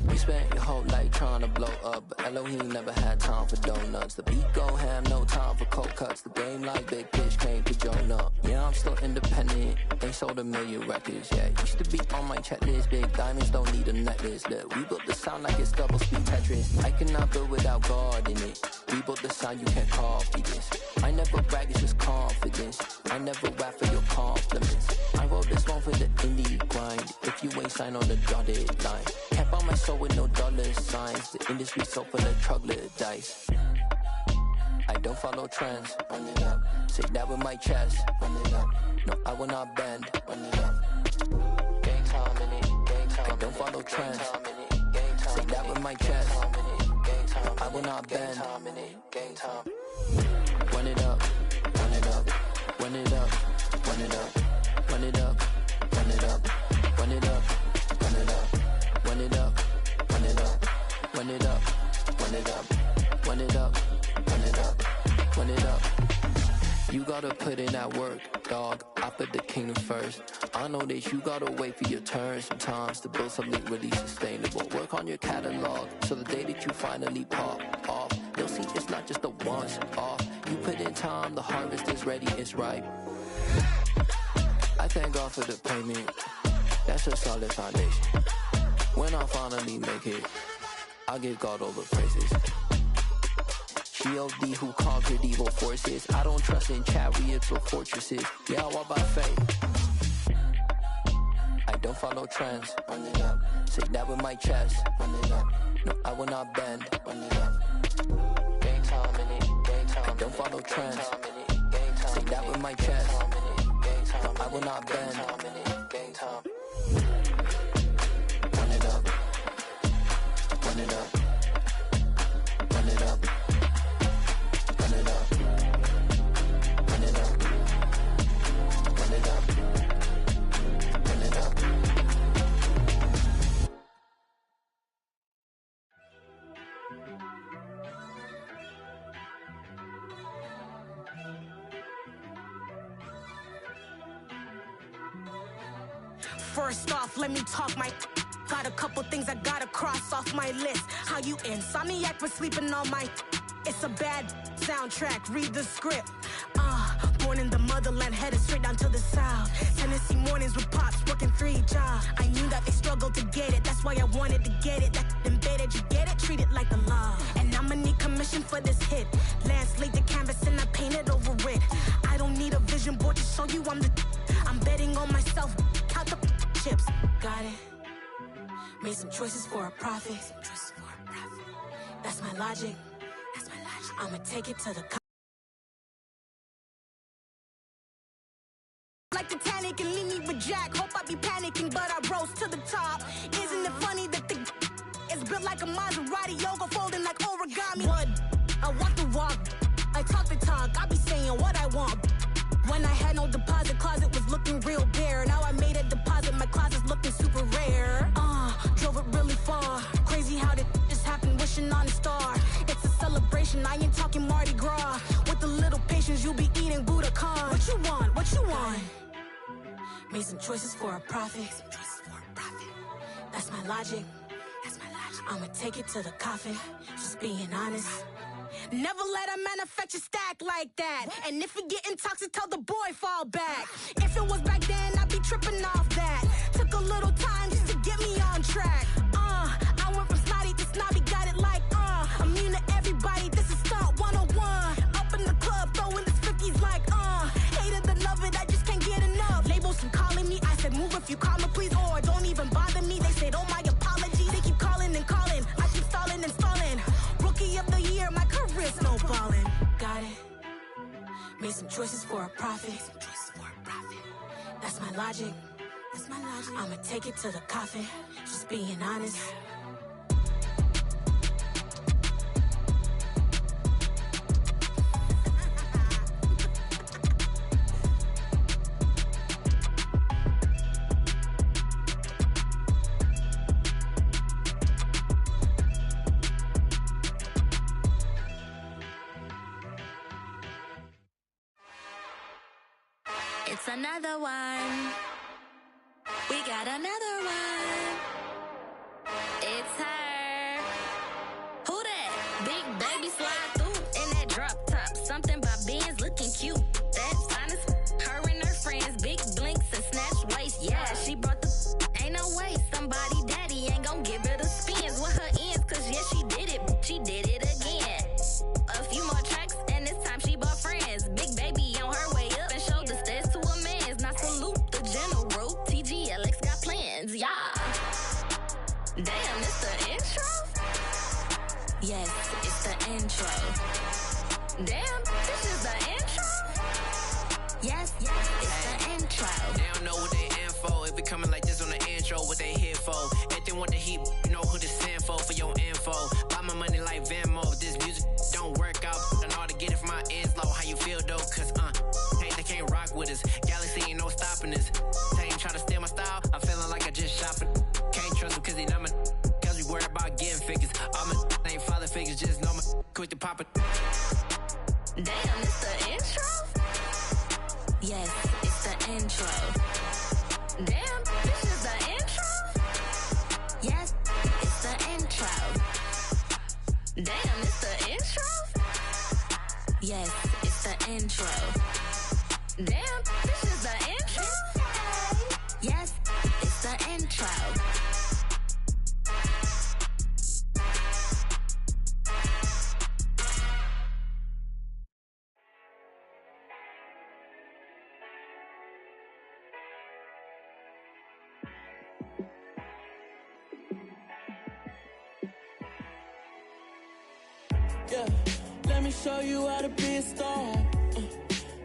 We spent your whole life trying to blow up, but Elohim never had time for donuts. The beat go ham, no time for cold cuts. The game like Big Fish came to Jonah. Yeah, I'm still independent, ain't sold a million records. Yeah, used to be on my checklist. Big diamonds don't need a necklace. Look, we built the sound like it's double speed Tetris. I cannot build without God in it. We built the sound, you can't copy this. I never brag, it's just confidence. I never rap for your compliments. I wrote this one for the indie grind. If you ain't signed on the dotted line, can't buy my soul with no dollar signs. The industry so full of troglodytes. I don't follow trends. Run it up. Say that with my chest. Run it up. No, I will not bend. Run it up. Gang time in it. Gang time. I don't follow trends. Say that with my chest. I will not bend. Gang time. Run it up. Run it up. Run it up. Run it up. Run it up. Run it up. Run it up. Run it up. Run it up. Run it up. Run it up. Run it up. Run it up. Run it up. Run it up. You gotta put in that work, dog. I put the kingdom first. I know that you gotta wait for your turn sometimes to build something really sustainable. Work on your catalog so the day that you finally pop off, you'll see it's not just a once off. You put in time, the harvest is ready, it's ripe. I thank God for the payment. That's a solid foundation. When I finally make it, I give God all the praises. G.O.D. who conquered evil forces. I don't trust in chariots or fortresses. Yeah, I walk by faith. I don't follow trends. Run it up. Say that with my chest. Run it up. No, I will not bend. Run it up. Gang time in it. Gang time. I don't follow trends. Say that with my chest. No, I will not bend. Gang time. Run it up. Run it up. Run it up. Run it up. Run it up. Run it up. Run it up. First off, let me talk my. Got a couple things I gotta cross off my list. How you insomniac for sleeping on my. It's a bad soundtrack, read the script. Born in the motherland, headed straight down to the south. Tennessee mornings with pops, working 3 jobs. I knew that they struggled to get it, that's why I wanted to get it. That embedded, you get it, treat it like a law. And I'ma need commission for this hit. Lance laid the canvas and I painted over it. I don't need a vision board to show you I'm the. I'm betting on myself, count the chips. Got it. Made some choices for a profit. That's my logic. I'ma take it to the. Like Titanic and leave me with Jack. Hope I be panicking, but I rose to the top. Isn't it funny that the is built like a Maserati, yoga folding like origami? What? I walk the walk, I talk the talk. I be saying what I want. When I had no deposit, closet was looking real bare. Now I made a deposit, my closet's looking super rare. Drove it really far. Crazy how did this happen, wishing on a star. It's a celebration, I ain't talking Mardi Gras. With a little patience, you'll be eating Budokan. What you want? What you want? Made some choices for a profit. That's my logic. I'ma take it to the coffin. Just being honest. Never let a manufacture stack like that. And if you getting toxic, tell the boy fall back. If it was back then, I'd be tripping off that. Took a little time just to get me on track. I went from snotty to snobby, got it like immune to everybody. This is stunt 101. Up in the club, throwing the 50s like hated the love it, I just can't get enough. Labels from calling me, I said move if you call me please, or don't even bother me. They said oh my apology. They keep calling and calling, I keep stalling and stalling. Rookie of the year, my career snowballing. Got it. Made some choices for a profit. That's my logic. I'ma take it to the coffin. Just being honest. It's another one. We got another one. It's her. Who that? Big baby slide through in that drop top. Something about Benz looking cute. That's honest. Her and her friends, big blinks and snatch waist. Yeah, she brought the. Ain't no way somebody daddy ain't gon' give her the spins with her ends. Cause yeah, she did it. She did it again. A few more tracks and this time she bought friends. Big baby on her way up and showed the stairs to a man's. Now salute the general. TGLX got plans. Yeah. Damn, it's the intro? Yes, it's the intro. Damn, this is the intro? Yes, it's the intro. They don't know what they in for. If we coming like this on the intro, what they here for? If they want the heat, you know who to send for your info. Buy my money like Venmo. If this music don't work out, I know how to get it from my ends low. How you feel though? Cause they can't rock with us. Galaxy ain't no stopping us. They ain't try to steal my style. I'm feeling like I just shopping. Can't trust him cause he not my. Cause we worried about getting figures. All my ain't father figures, just know my quick to pop it. Damn, it's the intro? Yes, it's the intro. Damn, this is the intro? Yes, it's the intro. Damn, it's the intro? Yes, it's the intro. Damn, this is the intro? Yes, it's the intro. Yeah, let me show you how to be a star.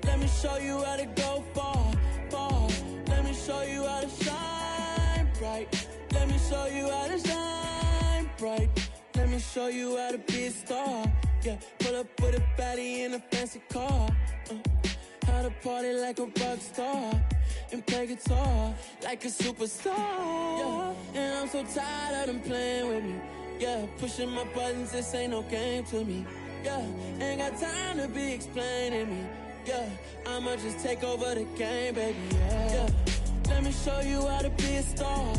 Let me show you how to go far, far. Let me show you how to shine bright. Let me show you how to shine bright. Let me show you how to be a star. Yeah, pull up with a baddie in a fancy car. How to party like a rock star and play guitar like a superstar. Yeah, and I'm so tired of them playing with me. Yeah, pushing my buttons, this ain't no game to me. Yeah, ain't got time to be explaining me. Yeah, I'ma just take over the game, baby. Yeah, let me show you how to be a star.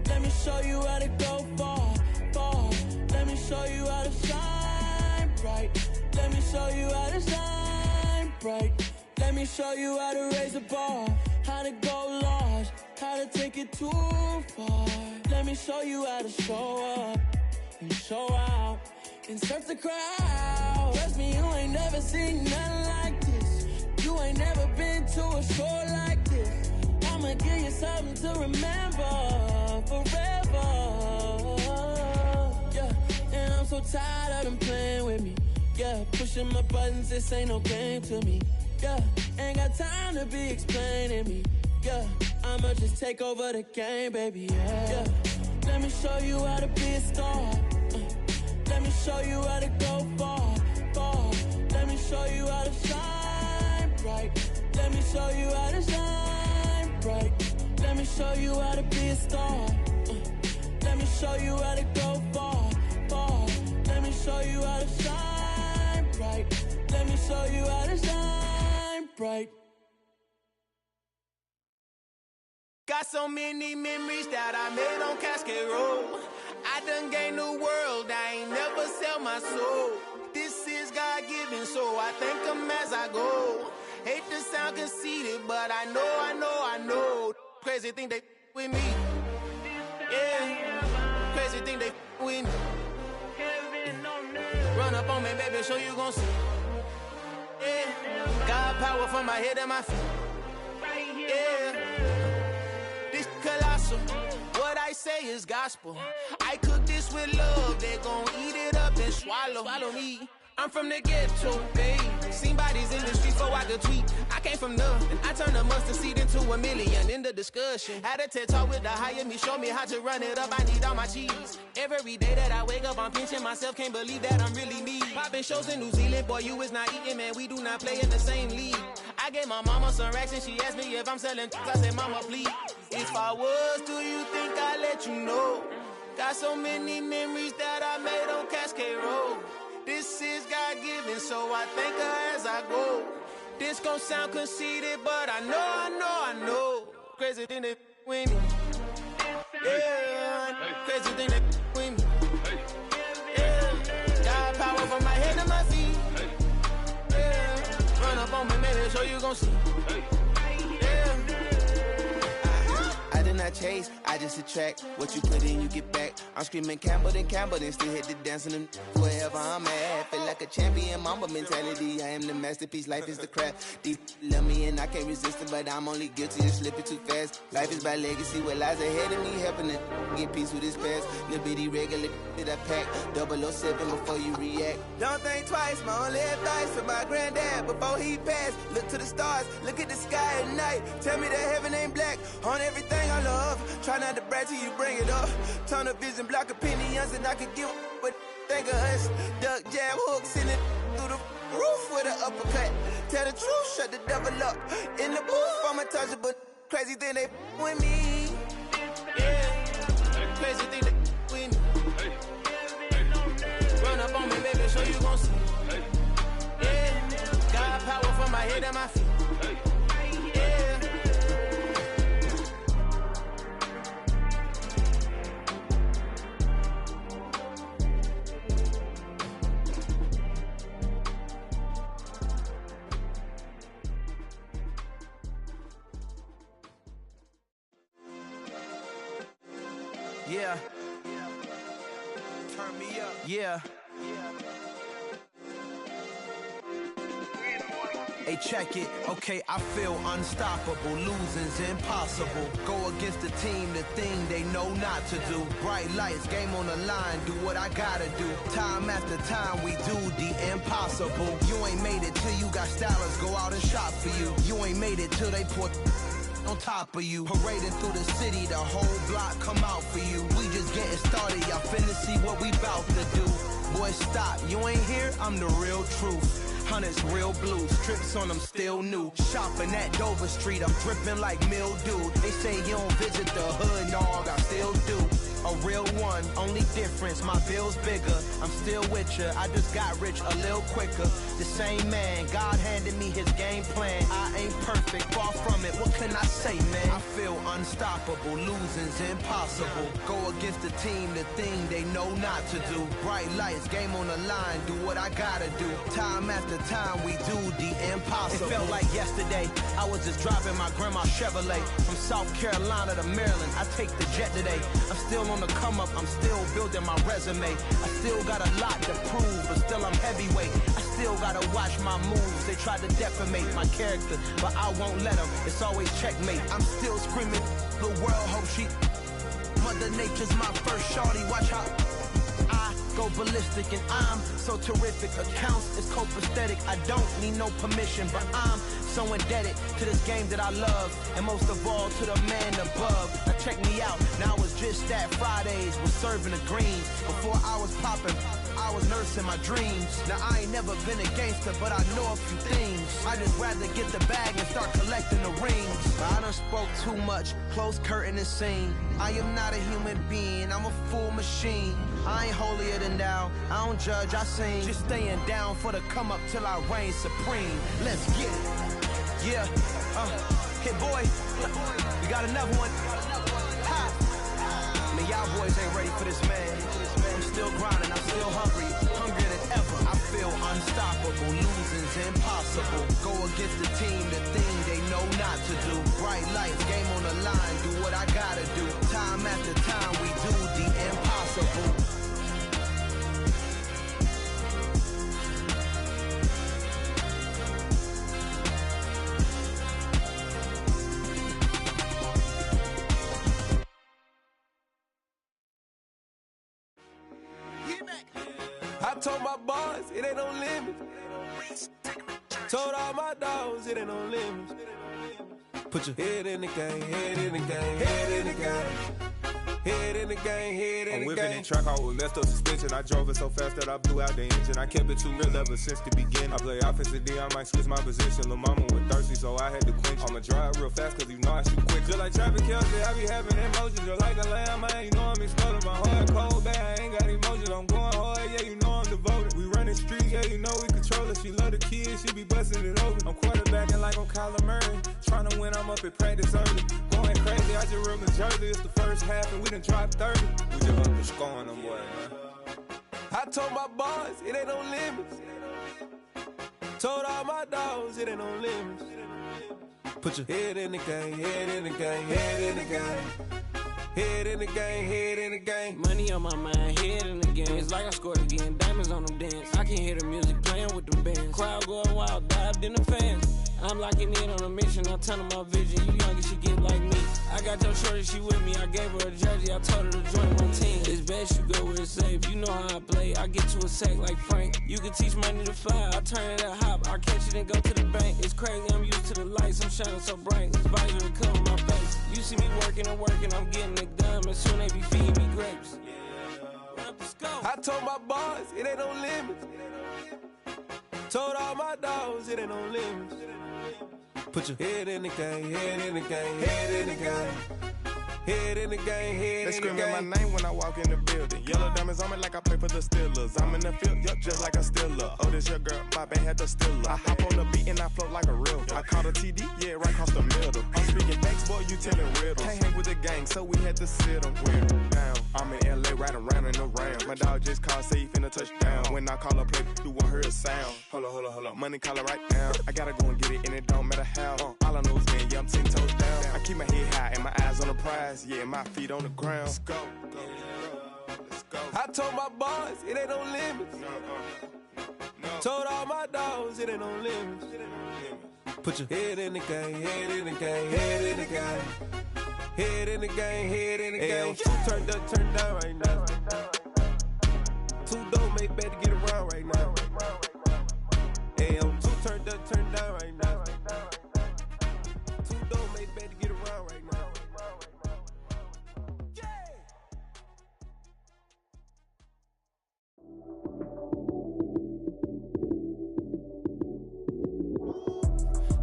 Let me show you how to go far, far. Let me show you how to shine bright. Let me show you how to shine bright. Let me show you how to raise the bar, how to go large, how to take it too far. Let me show you how to show up and show out and surf the crowd. Trust me, you ain't never seen nothing like this. You ain't never been to a show like this. I'ma give you something to remember forever. Yeah, and I'm so tired of them playing with me. Yeah, pushing my buttons, this ain't no game to me. Yeah, ain't got time to be explaining me. Yeah, I'ma just take over the game, baby. Yeah, let me show you how to be a star. Let me show you how to go far, far. Let me show you how to shine bright. Let me show you how to shine bright. Let me show you how to be a star. Let me show you how to go far, far. Let me show you how to shine bright. Let me show you how to shine bright. Got so many memories that I made on Cascade Road. I done gained the world, I ain't never sell my soul. This is God-given, so I thank him as I go. Hate to sound conceited, but I know. Crazy thing they with me. Yeah, crazy thing they with me. Run up on me, baby, so you gon' see. Yeah, God power from my head and my feet. Yeah, this colossal. What I say is gospel. I cook this with love. They gon' eat it up and swallow me. I'm from the ghetto, babe. Seen bodies in the streets so I could tweet. I came from nothing. I turned a mustard seed into a million in the discussion. Had a TED talk with the higher me, show me how to run it up. I need all my cheese. Every day that I wake up, I'm pinching myself. Can't believe that I'm really me. Popping shows in New Zealand, boy, you is not eating, man. We do not play in the same league. I gave my mama some racks and she asked me if I'm selling. I said, mama, please. If I was, do you think I'd let you know? Got so many memories that I made on Cascade Road. This is God-given, so I thank her as I go. This gon' sound conceited, but I know. Crazy thing that with me. Yeah, crazy thing that with me. Yeah, got power from my head to my feet. Yeah, run up on me, man, so you gon' see. I did not chase, I just attract. What you put in, you get back. I'm screaming Campbell, then still hit the dancing and wherever I'm at. Feel like a champion, mamba mentality. I am the masterpiece, life is the crap. Deep love me and I can't resist it, but I'm only guilty of slipping too fast. Life is by legacy, what lies ahead of me, helping to get peace with this past. Little bitty regular that I pack, 007 before you react. Don't think twice, my only advice for my granddad before he passed. Look to the stars, look at the sky at night. Tell me that heaven ain't black on everything I love. Try not to brag till you bring it up. Tunnel vision, block opinions, and I could give what think of us. Duck jab hooks in it through the roof with an uppercut. Tell the truth, shut the devil up. In the booth, I'm untouchable. Crazy thing they with me. Yeah, crazy thing they with me. Run up on me, baby, so you gon' see. Yeah, got power from my head and my feet. Yeah. Turn me up. Yeah. Hey, check it. Okay, I feel unstoppable. Losing's impossible. Go against the team, the thing they know not to do. Bright lights, game on the line. Do what I gotta do. Time after time, we do the impossible. You ain't made it till you got stylers go out and shop for you. You ain't made it till they put on top of you. Parading through the city, the whole block come out for you. We just getting started, y'all finna see what we bout to do. Boy, stop, you ain't here, I'm the real truth. Hunters, real blues, strips on them still new. Shopping at Dover Street, I'm dripping like mildew. They say you don't visit the hood, dog, I still do. A real one, only difference, my bill's bigger. I'm still with ya, I just got rich a little quicker. The same man, God handed me his game plan. I ain't perfect, far from it, what can I say, man? I feel unstoppable, losing's impossible. Go against the team, the thing they know not to do. Bright lights, game on the line, do what I gotta do. Time after time, we do the impossible. It felt like yesterday, I was just driving my grandma's Chevrolet. From South Carolina to Maryland, I take the jet today. I'm still on the come up, I'm still building my resume. I still got a lot to prove, but still I'm heavyweight. I still gotta watch my moves. They try to defamate my character, but I won't let them. It's always checkmate. I'm still screaming, the world hope she. Mother Nature's my first shorty. Watch how I go ballistic, and I'm so terrific. Accounts is copacetic. I don't need no permission, but I'm so indebted to this game that I love, and most of all to the man above. Now check me out, now it's just that Fridays was serving the greens. Before I was popping, I was nursing my dreams. Now I ain't never been a gangster, but I know a few things. I just rather get the bag and start collecting the rings. I done spoke too much, close curtain and scene. I am not a human being, I'm a full machine. I ain't holier than thou, I don't judge, I sing. Just staying down for the come up till I reign supreme. Let's get it. Yeah, hit boy, we got another one. Ha! Man, y'all boys ain't ready for this, man. I'm still grinding, I'm still hungry, hungrier than ever. I feel unstoppable, losing's impossible. Go against the team, the thing they know not to do. Bright lights, game on the line, do what I gotta do. Time after time, we do the impossible. I told my boys, it ain't no limits. Told all my dogs, it ain't no limits. Put your head in the game, head in the game, head in the game. Head in the game, head in the game. I'm whipping in track out with messed up suspension. I drove it so fast that I blew out the engine. I kept it too real ever since the beginning. I play offensive D, I might switch my position. Lil' mama was thirsty, so I had to quench. I'ma drive real fast, cause you know I shoot quick. Just like traffic Kelsey, I be having emotions. Just like a lamb, man, you know I'm exploding. My heart cold, bad, I ain't got emotions. I'm going hard, yeah, you know I'm devoted. We running the streets, yeah, you know we control her. She love the kids, she be busting it over. I'm quarterbacking like I'm Kyler Murray. Trying to win, I'm up at practice early. Going crazy, I just rode New Jersey. It's the first half and we done dropped 30. We just up to scoring them, boy, man. I told my boys, it ain't no limits. Told all my dogs, it ain't no limits. Put your head in the game, head in the game, head in the game. Head in the game, head in the game. Money on my mind, head in the game. It's like I scored again, diamonds on them dance. I can hear the music playing with them bands. Crowd going wild, dived in the fans. I'm locking in on a mission, I tell them my vision. You young and she get like me. I got your shorty, she with me. I gave her a jersey, I told her to join my team. It's best you go where it's safe. You know how I play. I get to a sack like Frank. You can teach money to fly. I turn it at hop. I catch it and go to the bank. It's crazy, I'm used to the lights. I'm shining so bright. This visor will cover my face. You see me working and working. I'm getting it done. And soon they be feeding me grapes. I told my boys, it ain't no limits. Told all my dogs, it ain't no limits. Put your head in the game, head in the game, head in the game. Head in the game, head in the game. They screaming my name when I walk in the building. Yellow diamonds on me like I play for the Steelers. I'm in the field, yup, just like a Steeler. Oh, this your girl, my band had the Steeler. I hop on the beat and I float like a river. I caught a TD, yeah, right across the middle. I'm speaking facts, boy, you telling riddles. Can't hang with the gang, so we had to sit them down. I'm in LA, riding around in the round. My dog just called, say he finna touchdown. When I call a play, you won't hear a sound. Hold up, money calling right now. I gotta go and get it, and it don't matter how. All I know is, man, yeah, I'm 10 toes down. I keep my head high and my eyes on the prize. Yeah, my feet on the ground. Let's go. Let's go. I told my boys, it ain't no limits. Told all my dogs, it ain't no limits. Put your head in the game, head in the game, head in the game. Head in the game, head in the game. Two turned up, turned down right now. Two don't make better get around right now. Hey, I'm two turned up, turned down right now. Two don't make better get around right now.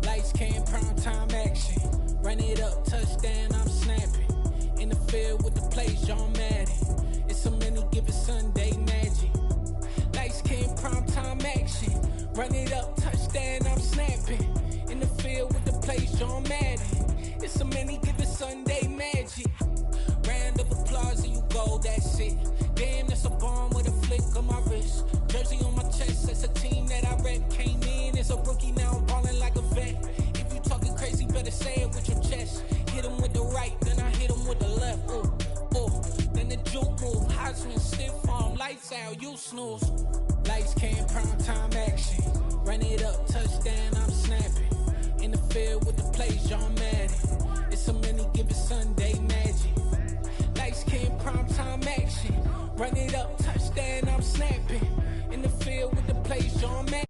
Lights came, prime time action. Run it up, touchdown, I'm snapping. In the field with the plays, John Madden. It's a many given Sunday magic. Lights came, prime time action. Run it up, touchdown, I'm snapping. In the field with the plays, John Madden. It's a many given Sunday magic. Round of applause and you go, that's it. Damn, that's a bomb with a flick on my wrist. Jersey on my chest, that's a team that I rep. Came in as a rookie, now I'm ballin' like a vet. If you talking crazy, better say it with your chest. Hit him with the right, then I hit him with the left. Ooh, ooh. Then the juke move, Heisman, stiff arm, lights out, you snooze. Lights came, prime time action. Run it up, touchdown, I'm snapping. In the field with the plays, John Madden. It's a many given Sunday magic. Lights came, prime time action. Run it up, touchdown, I'm snapping. In the field with the plays, John Madden.